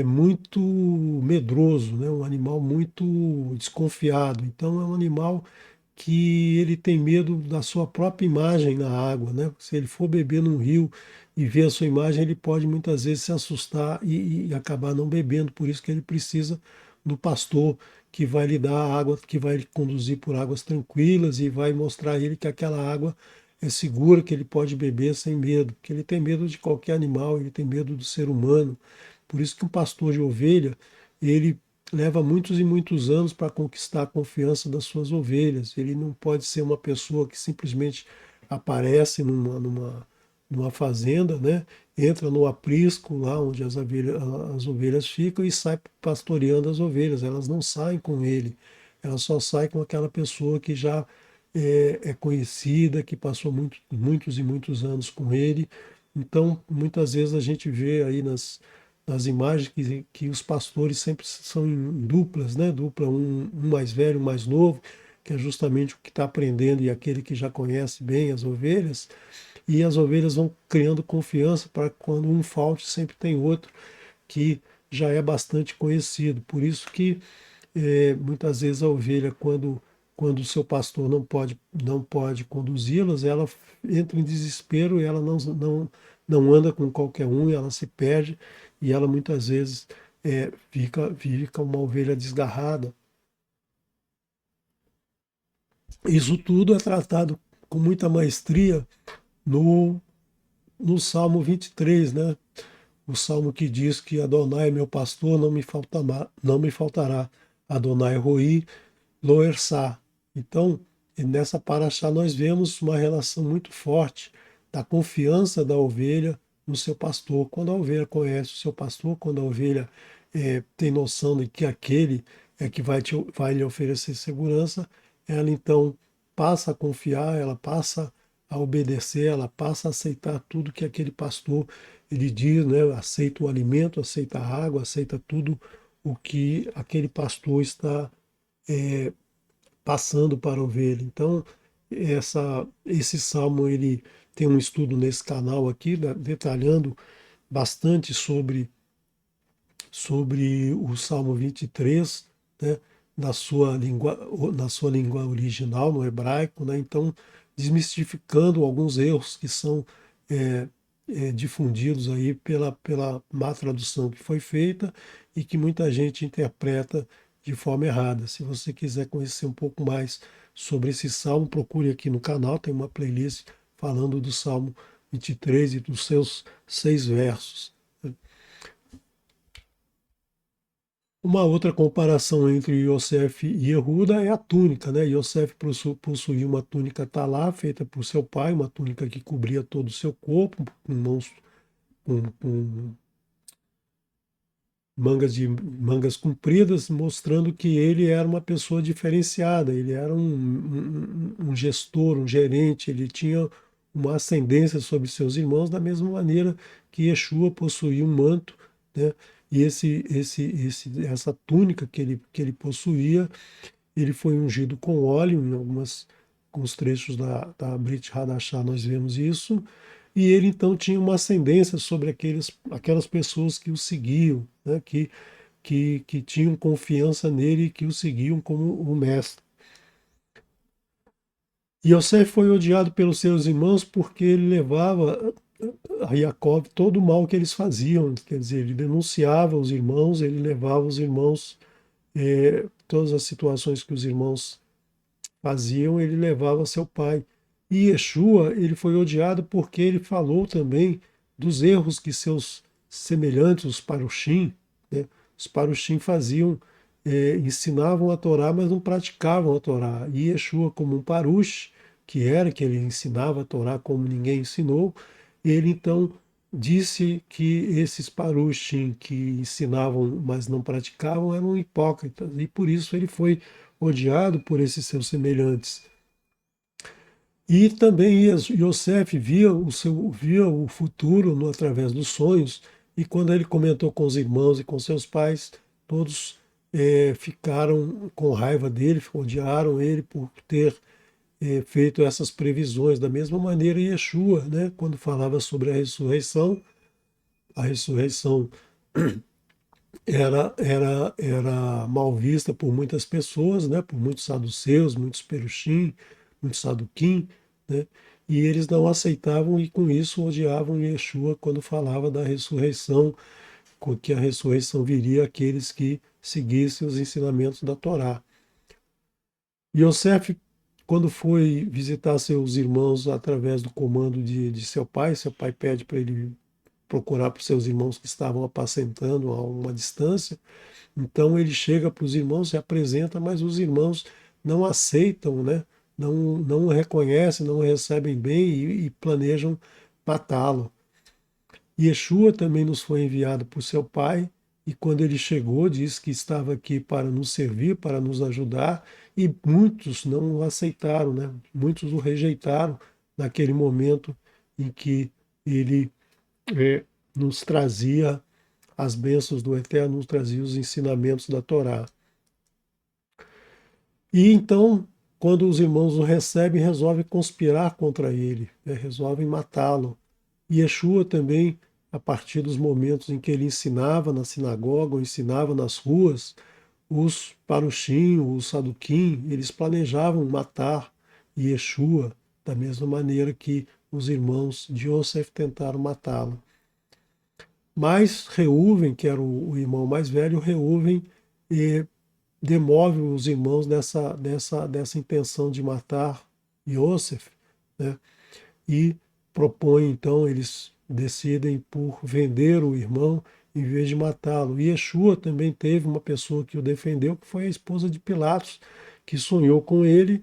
muito medroso, né? Um animal muito desconfiado. Então é um animal que ele tem medo da sua própria imagem na água, né? Se ele for beber num rio e ver a sua imagem, ele pode muitas vezes se assustar e acabar não bebendo. Por isso que ele precisa do pastor que vai lhe dar a água, que vai lhe conduzir por águas tranquilas e vai mostrar a ele que aquela água é segura, que ele pode beber sem medo, porque ele tem medo de qualquer animal, ele tem medo do ser humano. Por isso que um pastor de ovelha, ele leva muitos e muitos anos para conquistar a confiança das suas ovelhas. Ele não pode ser uma pessoa que simplesmente aparece numa fazenda, né? Entra no aprisco, lá onde as ovelhas ficam, e sai pastoreando as ovelhas. Elas não saem com ele, elas só saem com aquela pessoa que já é conhecida, que passou muitos e muitos anos com ele. Então, muitas vezes a gente vê aí nas imagens que os pastores sempre são em duplas, né? Dupla, um mais velho, um mais novo, que é justamente o que está aprendendo e aquele que já conhece bem as ovelhas. E as ovelhas vão criando confiança para quando um falte, sempre tem outro que já é bastante conhecido. Por isso que muitas vezes a ovelha, quando o seu pastor não pode conduzi-las, ela entra em desespero e ela não anda com qualquer um, e ela se perde e ela muitas vezes fica uma ovelha desgarrada. Isso tudo é tratado com muita maestria no, no Salmo 23, né? O salmo que diz que Adonai é meu pastor, não me faltará. Adonai roi lo ersá. Então, nessa paraxá nós vemos uma relação muito forte da confiança da ovelha no seu pastor. Quando a ovelha conhece o seu pastor, quando a ovelha tem noção de que aquele é que vai lhe oferecer segurança, ela então passa a confiar, ela passa a obedecer, ela passa a aceitar tudo que aquele pastor ele diz, né? Aceita o alimento, aceita a água, aceita tudo o que aquele pastor está passando para a ovelha. Então, esse salmo ele tem um estudo nesse canal aqui, detalhando bastante sobre o Salmo 23, né, na sua língua original, no hebraico, né, então desmistificando alguns erros que são é, difundidos aí pela má tradução que foi feita e que muita gente interpreta de forma errada. Se você quiser conhecer um pouco mais sobre esse salmo, procure aqui no canal, tem uma playlist falando do Salmo 23 e dos seus 6 versos. Uma outra comparação entre Yosef e Yehuda é a túnica, né? Yosef possuía uma túnica talá feita por seu pai, uma túnica que cobria todo o seu corpo, com mangas compridas, mostrando que ele era uma pessoa diferenciada, ele era um gestor, um gerente, ele tinha uma ascendência sobre seus irmãos, da mesma maneira que Yeshua possuía um manto, né? E essa túnica que ele possuía, ele foi ungido com óleo, em alguns trechos da Brit Hadashah nós vemos isso, e ele então tinha uma ascendência sobre aquelas pessoas que o seguiam, né, que tinham confiança nele e que o seguiam como o mestre. E Yosef foi odiado pelos seus irmãos porque ele levava a Jacob todo o mal que eles faziam, quer dizer, ele denunciava os irmãos, ele levava os irmãos, todas as situações que os irmãos faziam, ele levava a seu pai. E Yeshua, ele foi odiado porque ele falou também dos erros que seus semelhantes, os parushim, né? Os parushim faziam, ensinavam a Torá, mas não praticavam a Torá. E Yeshua, como um parush, que ele ensinava a Torá como ninguém ensinou, ele então disse que esses parushim que ensinavam, mas não praticavam, eram hipócritas, e por isso ele foi odiado por esses seus semelhantes. E também Yosef via o futuro através dos sonhos, e quando ele comentou com os irmãos e com seus pais, todos ficaram com raiva dele, odiaram ele por ter feito essas previsões. Da mesma maneira, Yeshua, né, quando falava sobre a ressurreição era mal vista por muitas pessoas, né? Por muitos saduceus, muitos perushim, muitos saduquim, né? E eles não aceitavam e com isso odiavam Yeshua quando falava da ressurreição, com que a ressurreição viria àqueles que seguissem os ensinamentos da Torá. Yosef, quando foi visitar seus irmãos através do comando de seu pai pede para ele procurar para os seus irmãos que estavam apacentando a uma distância. Então ele chega para os irmãos, se apresenta, mas os irmãos não aceitam, né? Não o reconhecem, não o recebem bem e planejam matá-lo. Yeshua também nos foi enviado por seu Pai, e quando ele chegou, disse que estava aqui para nos servir, para nos ajudar, e muitos não o aceitaram, né? Muitos o rejeitaram naquele momento em que ele nos trazia as bênçãos do Eterno, nos trazia os ensinamentos da Torá. E então, quando os irmãos o recebem, resolvem conspirar contra ele, né? Resolvem matá-lo. E Yeshua também, a partir dos momentos em que ele ensinava na sinagoga, ou ensinava nas ruas, os parushim, os saduquim, eles planejavam matar Yeshua da mesma maneira que os irmãos de Yosef tentaram matá-lo. Mas Reuven, que era o irmão mais velho, Reuven demove os irmãos dessa intenção de matar Yosef, né? E propõe, então, eles decidem por vender o irmão em vez de matá-lo. E Yeshua também teve uma pessoa que o defendeu, que foi a esposa de Pilatos, que sonhou com ele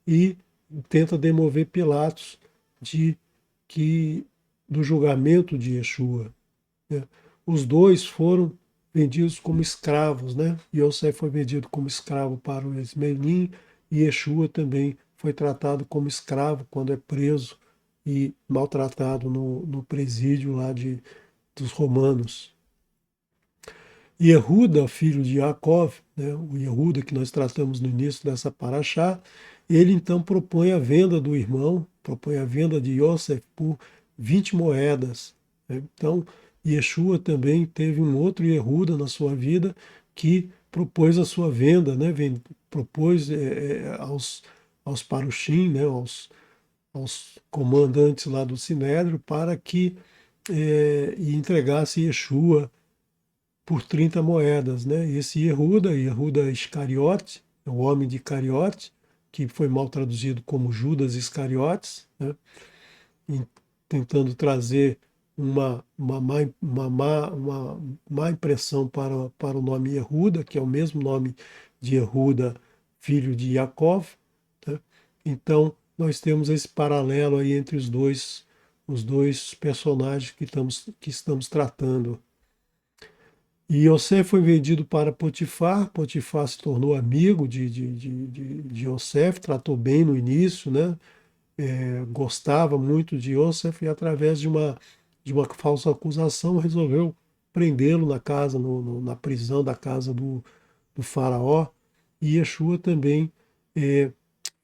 e tenta demover Pilatos de que do julgamento de Yeshua, né? Os dois foram vendidos como escravos, né? Yosef foi vendido como escravo para o Ismelim e Yeshua também foi tratado como escravo quando é preso e maltratado no presídio lá dos romanos. Yehuda, filho de Yaakov, né, o Yehuda que nós tratamos no início dessa paraxá, ele então propõe a venda do irmão, propõe a venda de Yosef por 20 moedas. Né? Então, Yeshua também teve um outro Yehuda na sua vida que propôs a sua venda, né? Propôs aos parushim, né? aos comandantes lá do Sinédrio, para que entregasse Yeshua por 30 moedas, né? Esse Yehuda Iscariote, é o homem de Cariote, que foi mal traduzido como Judas Iscariotes, né? Tentando trazer uma má impressão para o nome Yehuda, que é o mesmo nome de Yehuda, filho de Yaakov, né? Então, nós temos esse paralelo aí entre os dois personagens que estamos tratando. E Yosef foi vendido para Potifar. Potifar se tornou amigo de Yosef, tratou bem no início, né? Gostava muito de Yosef e através de uma falsa acusação resolveu prendê-lo na casa, na prisão da casa do faraó. E Yeshua também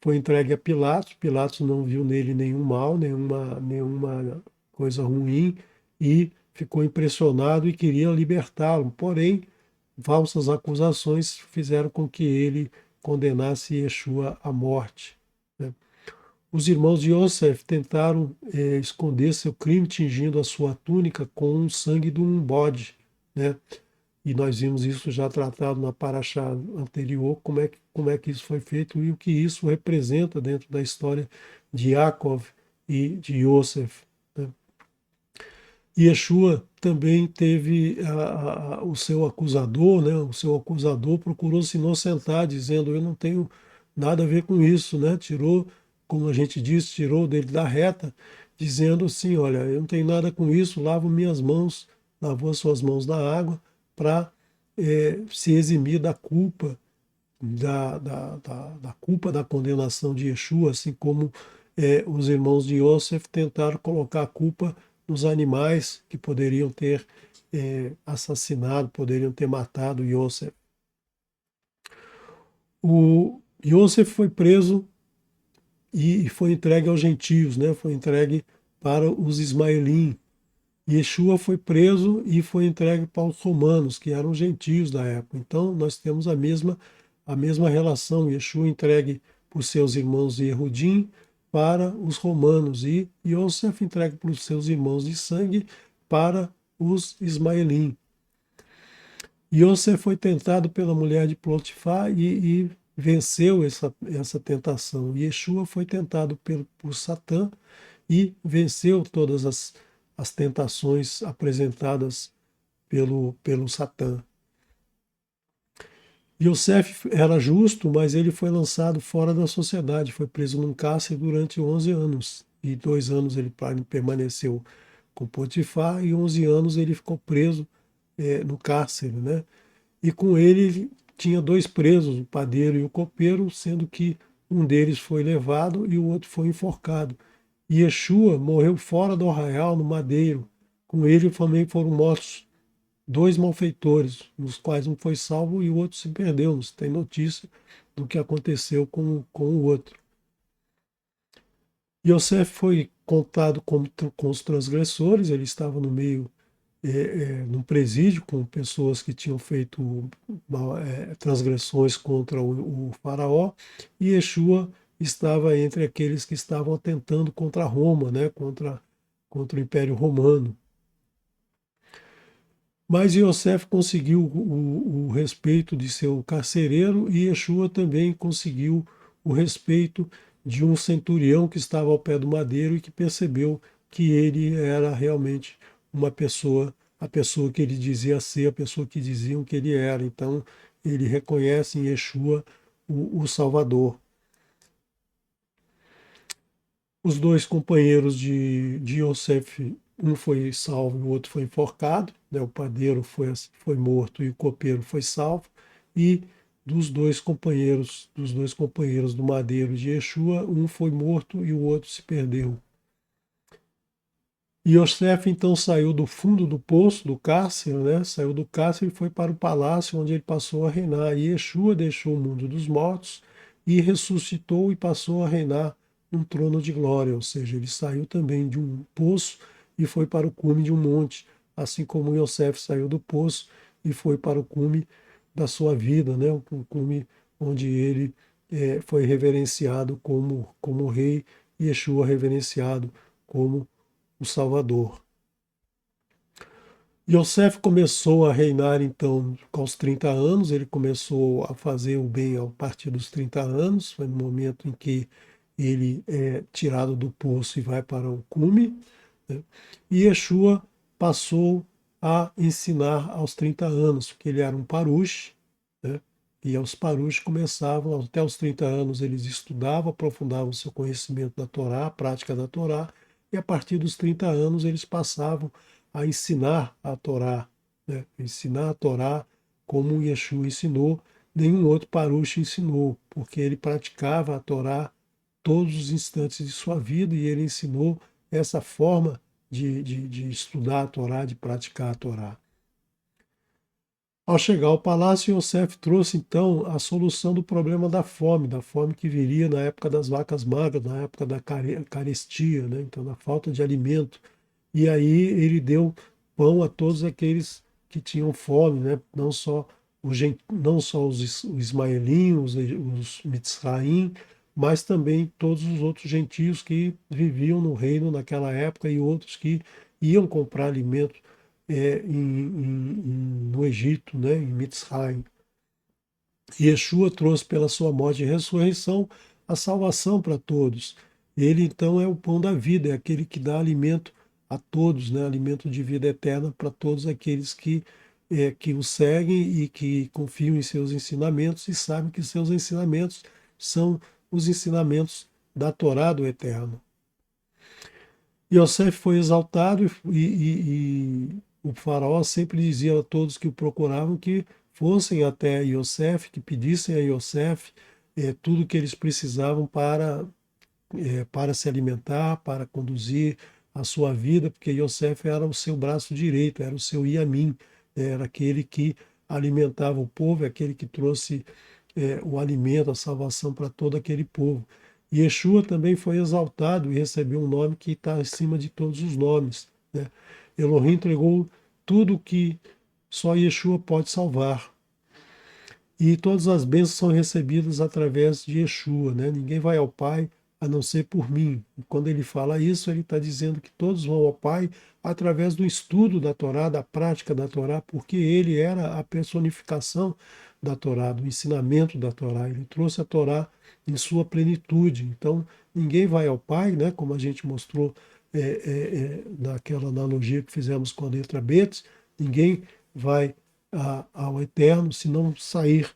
foi entregue a Pilatos. Pilatos não viu nele nenhum mal, nenhuma coisa ruim e ficou impressionado e queria libertá-lo. Porém, falsas acusações fizeram com que ele condenasse Yeshua à morte, né? Os irmãos de Yosef tentaram esconder seu crime tingindo a sua túnica com o sangue de um bode, né? E nós vimos isso já tratado na paraxá anterior, como é que isso foi feito e o que isso representa dentro da história de Yaakov e de Yosef, né? Yeshua também teve o seu acusador, né? O seu acusador procurou se inocentar, dizendo: eu não tenho nada a ver com isso, né? Tirou, como a gente diz, tirou dele da reta, dizendo assim: olha, eu não tenho nada com isso, lavo minhas mãos, lavou as suas mãos na água para se eximir da culpa, da culpa da condenação de Yeshua, assim como os irmãos de Yosef tentaram colocar a culpa nos animais que poderiam ter assassinado, poderiam ter matado Yosef. O Yosef foi preso e foi entregue aos gentios, né? Foi entregue para os ismaelim. Yeshua foi preso e foi entregue para os romanos, que eram gentios da época. Então, nós temos a mesma relação. Yeshua entregue por seus irmãos de Yehudim para os romanos e Yosef entregue por seus irmãos de sangue para os ismaelim. Yosef foi tentado pela mulher de Potifar e venceu essa tentação. Yeshua foi tentado por Satã e venceu todas as tentações apresentadas pelo Satã. Yosef era justo, mas ele foi lançado fora da sociedade, foi preso num cárcere durante 11 anos. E 2 anos ele permaneceu com Potifar e 11 anos ele ficou preso no cárcere, né? E com ele tinha 2 presos, o padeiro e o copeiro, sendo que um deles foi levado e o outro foi enforcado. E Yeshua morreu fora do arraial, no madeiro. Com ele também foram mortos 2 malfeitores, nos quais um foi salvo e o outro se perdeu. Não se tem notícia do que aconteceu com o outro. Yosef foi contado com os transgressores, ele estava no meio, num presídio com pessoas que tinham feito transgressões contra o faraó, e Yeshua estava entre aqueles que estavam atentando contra Roma, né, contra o Império Romano. Mas Yosef conseguiu o respeito de seu carcereiro e Yeshua também conseguiu o respeito de um centurião que estava ao pé do madeiro e que percebeu que ele era realmente a pessoa que ele dizia ser, a pessoa que diziam que ele era. Então ele reconhece em Yeshua o Salvador. Os 2 companheiros de Yosef, um foi salvo e o outro foi enforcado, né? O padeiro foi morto e o copeiro foi salvo. E dos dois companheiros do madeiro de Yeshua, um foi morto e o outro se perdeu. E Yosef então saiu do fundo do poço, do cárcere, né? Saiu do cárcere e foi para o palácio onde ele passou a reinar. E Yeshua deixou o mundo dos mortos e ressuscitou e passou a reinar num trono de glória, ou seja, ele saiu também de um poço e foi para o cume de um monte, assim como Yosef saiu do poço e foi para o cume da sua vida, né? O cume onde ele foi reverenciado como rei, e Yeshua reverenciado como o Salvador. Yosef começou a reinar então aos 30 anos, ele começou a fazer o bem a partir dos 30 anos, foi no momento em que ele é tirado do poço e vai para o cume, né? E Yeshua passou a ensinar aos 30 anos, porque ele era um parush, né? E os parush começavam, até os 30 anos eles estudavam, aprofundavam o seu conhecimento da Torá, a prática da Torá, e a partir dos 30 anos eles passavam a ensinar a Torá, né? Ensinar a Torá como Yeshua ensinou, nenhum outro parush ensinou, porque ele praticava a Torá todos os instantes de sua vida e ele ensinou essa forma de estudar a Torá, de praticar a Torá. Ao chegar ao palácio, Yosef trouxe então a solução do problema da fome que viria na época das vacas magras, na época da carestia, né? Então da falta de alimento. E aí ele deu pão a todos aqueles que tinham fome, né? Não só os ismaelinhos, os mitzraim, mas também todos os outros gentios que viviam no reino naquela época e outros que iam comprar alimento no Egito, né? Em Mitzrayim. Yeshua trouxe pela sua morte e ressurreição a salvação para todos. Ele então é o pão da vida, é aquele que dá alimento a todos, né? Alimento de vida eterna para todos aqueles que o seguem e que confiam em seus ensinamentos e sabem que seus ensinamentos são os ensinamentos da Torá do Eterno. Yosef foi exaltado e o faraó sempre dizia a todos que o procuravam que fossem até Yosef, que pedissem a Yosef tudo que eles precisavam para se alimentar, para conduzir a sua vida, porque Yosef era o seu braço direito, era o seu Yamin, era aquele que alimentava o povo, aquele que trouxe o alimento, a salvação para todo aquele povo. E Yeshua também foi exaltado e recebeu um nome que está acima de todos os nomes, né? Elohim entregou tudo que só Yeshua pode salvar. E todas as bênçãos são recebidas através de Yeshua, né? Ninguém vai ao Pai a não ser por mim. E quando ele fala isso, ele está dizendo que todos vão ao Pai através do estudo da Torá, da prática da Torá, porque ele era a personificação da Torá, do ensinamento da Torá. Ele trouxe a Torá em sua plenitude. Então, ninguém vai ao Pai, né? Como a gente mostrou naquela analogia que fizemos com a letra Bet, ninguém vai ao Eterno se não sair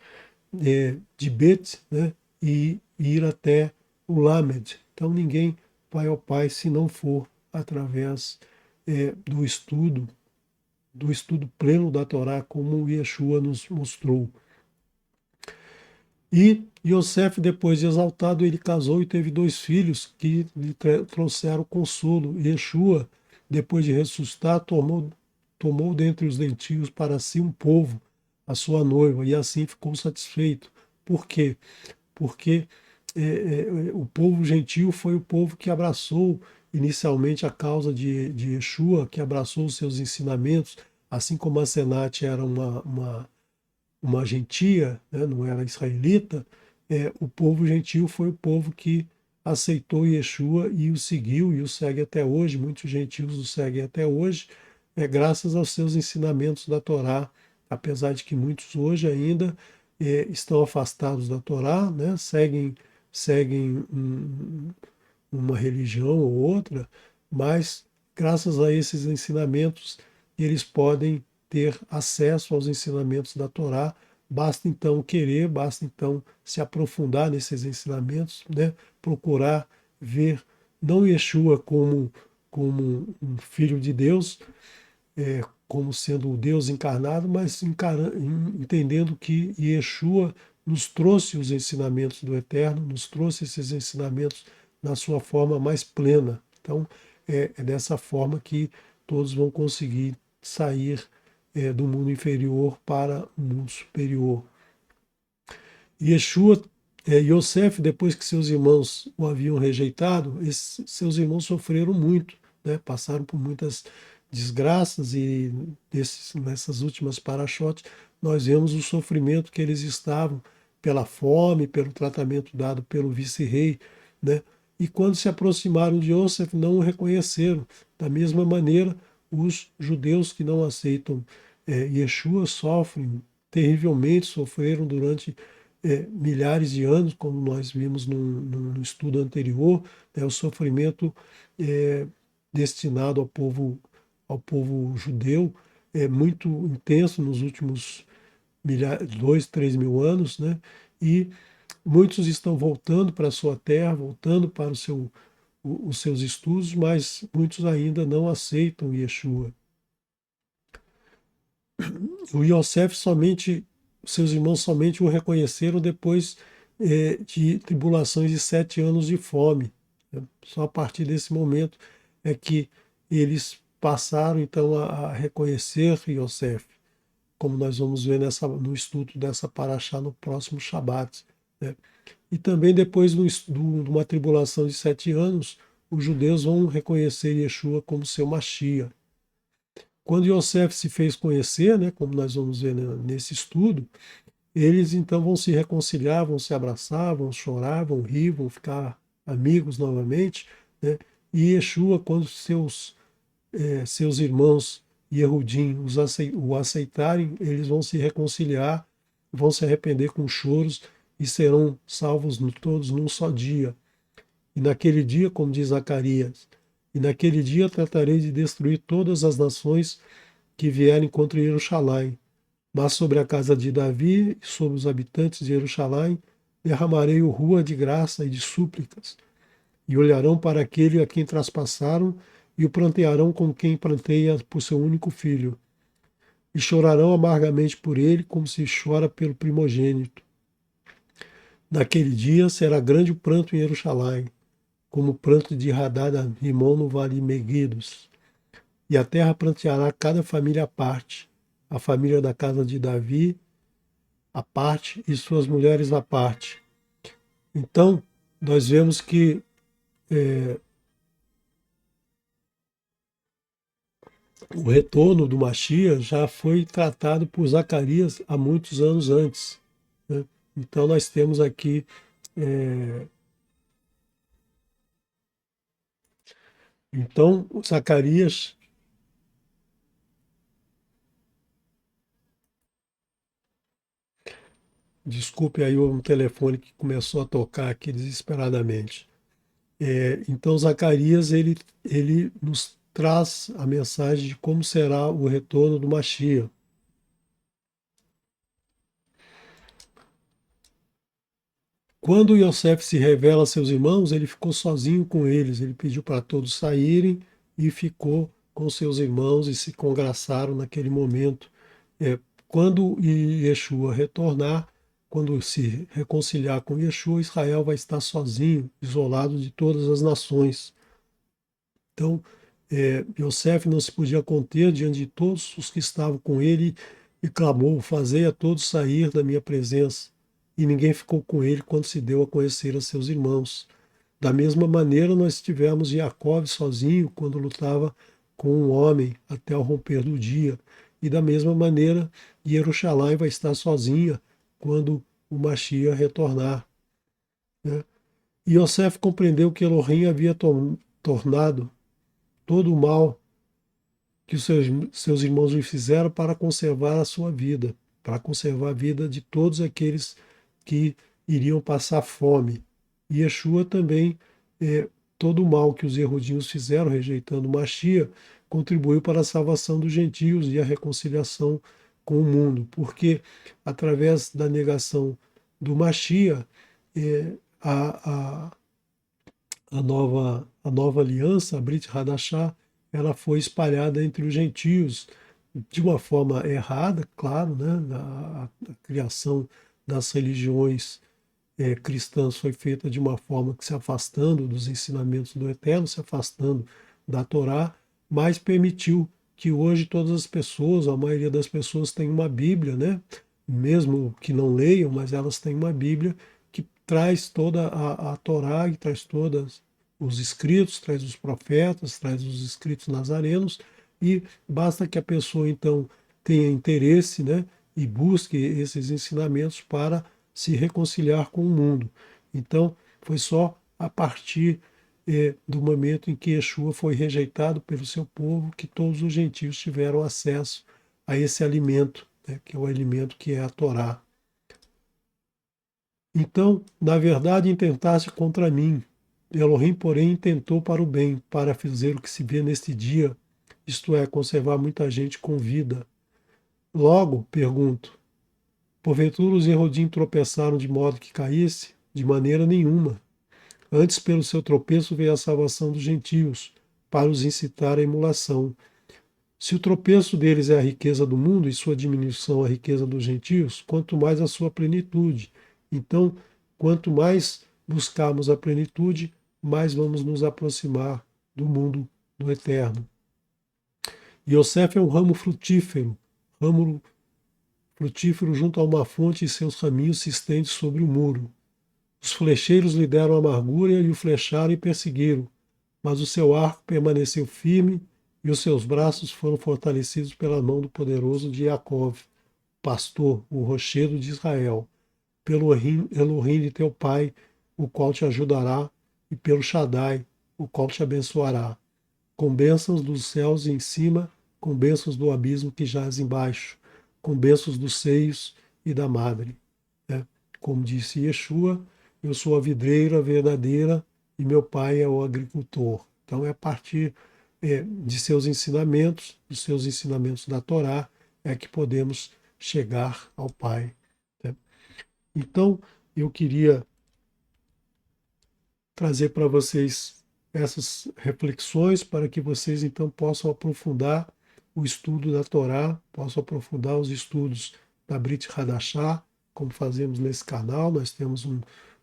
de Bet, né, e ir até o Lamed. Então ninguém vai ao Pai se não for através do estudo pleno da Torá, como Yeshua nos mostrou. E Yosef, depois de exaltado, ele casou e teve 2 filhos que lhe trouxeram consolo. Yeshua, depois de ressuscitar, tomou dentre os gentios para si um povo, a sua noiva, e assim ficou satisfeito. Por quê? Porque o povo gentil foi o povo que abraçou inicialmente a causa de Yeshua, que abraçou os seus ensinamentos, assim como a Senate era uma gentia, né, não era israelita, o povo gentil foi o povo que aceitou Yeshua e o seguiu e o segue até hoje. Muitos gentios o seguem até hoje, graças aos seus ensinamentos da Torá, apesar de que muitos hoje ainda estão afastados da Torá, né, seguem uma religião ou outra, mas graças a esses ensinamentos eles podem ter acesso aos ensinamentos da Torá. Basta então querer, basta então se aprofundar nesses ensinamentos, né? Procurar ver não Yeshua como um filho de Deus, como sendo o Deus encarnado, mas entendendo que Yeshua nos trouxe os ensinamentos do Eterno, nos trouxe esses ensinamentos na sua forma mais plena. Então, é dessa forma que todos vão conseguir sair do mundo inferior para o mundo superior. Yeshua, Yosef, depois que seus irmãos o haviam rejeitado, seus irmãos sofreram muito, né? Passaram por muitas desgraças e nessas últimas parachotes nós vemos o sofrimento que eles estavam pela fome, pelo tratamento dado pelo vice-rei, né? E quando se aproximaram de Yosef, não o reconheceram. Da mesma maneira, os judeus que não aceitam Yeshua sofrem terrivelmente, sofreram durante milhares de anos, como nós vimos no estudo anterior, né, o sofrimento destinado ao povo judeu é muito intenso nos últimos 2, 3 mil anos, né? E muitos estão voltando para a sua terra, voltando para os seus estudos, mas muitos ainda não aceitam Yeshua. O Yosef seus irmãos somente o reconheceram depois de tribulações de 7 anos de fome. Só a partir desse momento é que eles passaram então a reconhecer Yosef, como nós vamos ver no estudo dessa paraxá no próximo Shabat, né? E também depois de uma tribulação de 7 anos, os judeus vão reconhecer Yeshua como seu Mashiach. Quando Yosef se fez conhecer, né, como nós vamos ver nesse estudo, eles então vão se reconciliar, vão se abraçar, vão chorar, vão rir, vão ficar amigos novamente, né? E Yeshua, quando seus irmãos Yehudim o aceitarem, eles vão se reconciliar, vão se arrepender com choros e serão salvos todos num só dia. E naquele dia, como diz Zacarias, e naquele dia tratarei de destruir todas as nações que vierem contra Jerusalém. Mas sobre a casa de Davi e sobre os habitantes de Jerusalém derramarei o rua de graça e de súplicas. E olharão para aquele a quem traspassaram e o prantearão como quem pranteia por seu único filho. E chorarão amargamente por ele, como se chora pelo primogênito. Naquele dia será grande o pranto em Jerusalém, como o pranto de Hadad Rimon no vale Meguidos. E a terra pranteará cada família à parte, a família da casa de Davi à parte e suas mulheres à parte. Então, nós vemos que O retorno do Mashiach já foi tratado por Zacarias há muitos anos antes, né? Então nós temos aqui, é, então Zacarias, desculpe aí um telefone que começou a tocar aqui desesperadamente. Então Zacarias ele nos traz a mensagem de como será o retorno do Mashiach. Quando Yosef se revela a seus irmãos, ele ficou sozinho com eles. Ele pediu para todos saírem e ficou com seus irmãos e se congraçaram naquele momento. Quando Yeshua retornar, quando se reconciliar com Yeshua, Israel vai estar sozinho, isolado de todas as nações. Então, Yosef não se podia conter diante de todos os que estavam com ele e clamou: Fazei a todos sair da minha presença. E ninguém ficou com ele quando se deu a conhecer a seus irmãos. Da mesma maneira, nós tivemos Jacó sozinho quando lutava com um homem até o romper do dia. E da mesma maneira, Jerusalém vai estar sozinha quando o Mashiach retornar, né? E Yosef compreendeu que Elohim havia tornado todo o mal que os seus irmãos lhe fizeram para conservar a sua vida, para conservar a vida de todos aqueles que iriam passar fome. E Yeshua também, todo o mal que os erudinhos fizeram, rejeitando Machia, contribuiu para a salvação dos gentios e a reconciliação com o mundo, porque através da negação do Machia, a, a nova aliança, a Brit Hadashah, ela foi espalhada entre os gentios de uma forma errada, claro, né? A criação das religiões cristãs foi feita de uma forma que se afastando dos ensinamentos do Eterno, se afastando da Torá, mas permitiu que hoje todas as pessoas, a maioria das pessoas tem uma Bíblia, né? Mesmo que não leiam, mas elas têm uma Bíblia que traz toda a Torá e traz todos os escritos, traz os profetas, traz os escritos nazarenos, e basta que a pessoa então tenha interesse, né, e busque esses ensinamentos para se reconciliar com o mundo. Então, foi só a partir do momento em que Yeshua foi rejeitado pelo seu povo que todos os gentios tiveram acesso a esse alimento, né, que é o alimento que é a Torá. Então, na verdade, intentaste contra mim. Elohim, porém, intentou para o bem, para fazer o que se vê neste dia, isto é, conservar muita gente com vida. Logo, pergunto, porventura os Erodim tropeçaram de modo que caísse? De maneira nenhuma. Antes, pelo seu tropeço, veio a salvação dos gentios, para os incitar à emulação. Se o tropeço deles é a riqueza do mundo e sua diminuição a riqueza dos gentios, quanto mais a sua plenitude. Então, quanto mais buscarmos a plenitude, mais vamos nos aproximar do mundo do eterno. Yosef é um ramo frutífero junto a uma fonte e seus raminhos se estendem sobre o muro. Os flecheiros lhe deram amargura e o flecharam e perseguiram, mas o seu arco permaneceu firme e os seus braços foram fortalecidos pela mão do poderoso de Jacó, pastor, o rochedo de Israel, pelo Elohim de teu pai, o qual te ajudará, e pelo Shaddai, o qual te abençoará, com bênçãos dos céus em cima, com bênçãos do abismo que jaz embaixo, com bênçãos dos seios e da madre. Né? Como disse Yeshua, eu sou a videira verdadeira e meu pai é o agricultor. Então é a partir de seus ensinamentos, dos seus ensinamentos da Torá, é que podemos chegar ao Pai. Né? Então eu queria trazer para vocês essas reflexões para que vocês então possam aprofundar o estudo da Torá, possam aprofundar os estudos da Brit Hadashah, como fazemos nesse canal.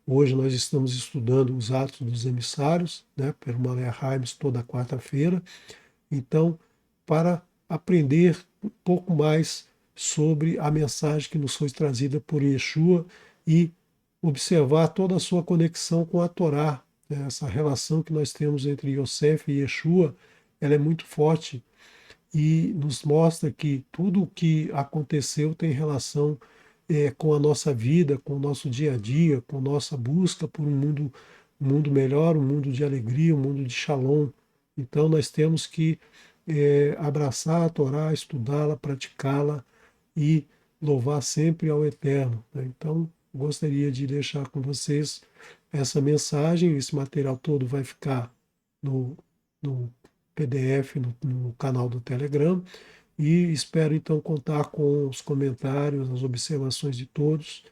Hoje nós estamos estudando os Atos dos Emissários, né, pelo Malé Raimes, toda quarta-feira. Então, para aprender um pouco mais sobre a mensagem que nos foi trazida por Yeshua e observar toda a sua conexão com a Torá, né? Essa relação que nós temos entre Yosef e Yeshua, ela é muito forte e nos mostra que tudo o que aconteceu tem relação com a nossa vida, com o nosso dia a dia, com nossa busca por um mundo melhor, um mundo de alegria, um mundo de shalom. Então nós temos que abraçar a Torá, estudá-la, praticá-la e louvar sempre ao Eterno, né? Então gostaria de deixar com vocês essa mensagem. Esse material todo vai ficar no, no PDF, no canal do Telegram. E espero então contar com os comentários, as observações de todos.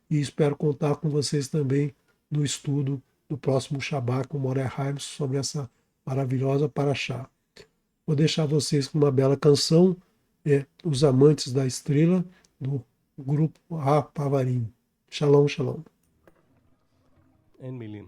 E espero contar com vocês também no estudo do próximo Shabbat com Moré Haim sobre essa maravilhosa paraxá. Vou deixar vocês com uma bela canção, Os Amantes da Estrela, do grupo A Pavarim. Shalom, shalom. אין מילים.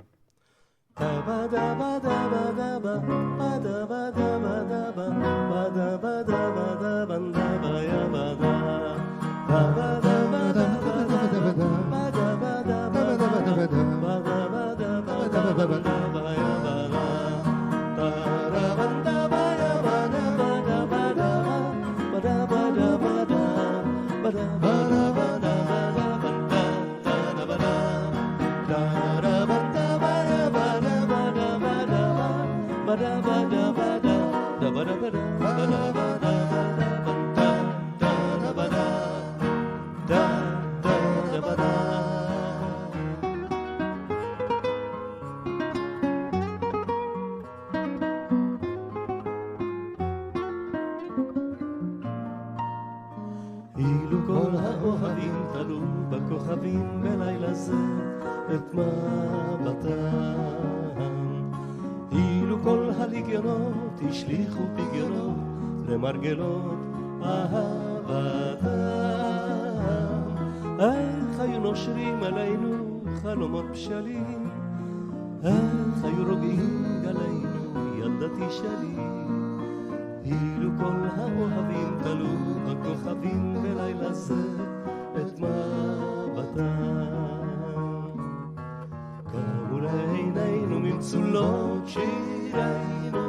אילו כל האוהבים תלו בכוכבים בלילה זה את מבטם, אילו כל הלגיונות השליכו פגיונות למרגלות אהבתם, איך היו נושרים עלינו חלומות בשלים, איך היו רוגעים עלינו ילדתי שלי, אילו כל האוהבים תלו בכוכבים בלילה זה את מבטם, קמו לעינינו ממצולות שירינו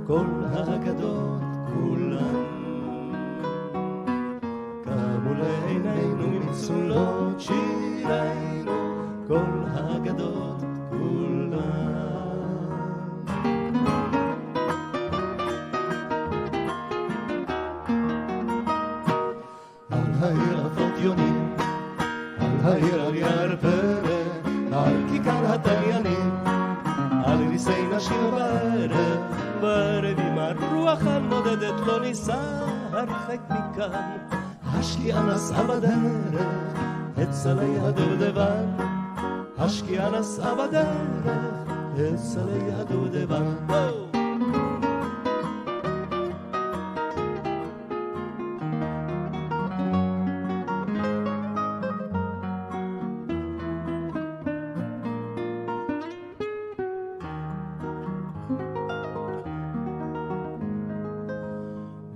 כל האגדות כולן, קמו לעינינו ממצולות שירינו כל האגדות כולן. העיר הפוטיונים, על העיר על יער פרא, על כיכר התליינים, על ריסי נשים בערב, בערב עם הרוח הנודדת לא ניסה הרחק מכאן, השקיעה נסעה בדרך, אצלי הדובדבן, השקיעה נסעה בדרך, אצלי הדובדבן.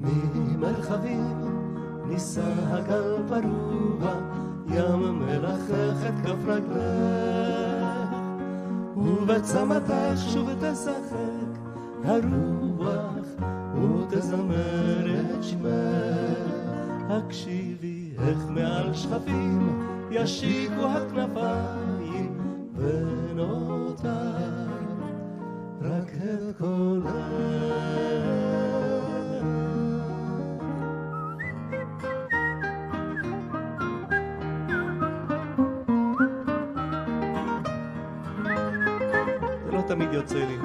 ממרחבים ניסה הגל פרוע, ים מלחך את כף רגלך, ובצמתך שוב תשחק הרוח ותזמר את שמך, הקשיבי איך מעל שכפים ישיקו הכנפיים ונותר רק את קולך. תמיד יוצא לי.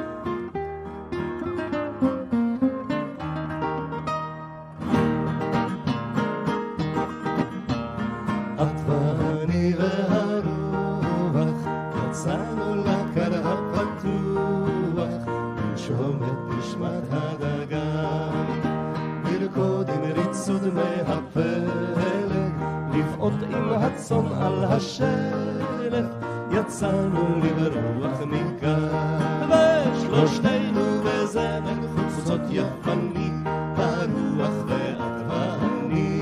את ואני והרוח יצאנו לקר הפתוח, לנשום את נשמת הדגן, לרקוד עם ריצוד מהפלג, לבעוט עם הצאן על השלף, יצאנו לברוח מכאן, ושלושתנו בזמר חוצות יפני, הרוח ואת ואני,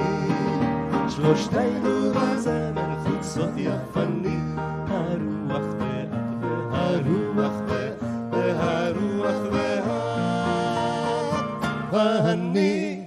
שלושתנו בזמר חוצות יפני, הרוח ואת והרוח והרוח ואת ואני.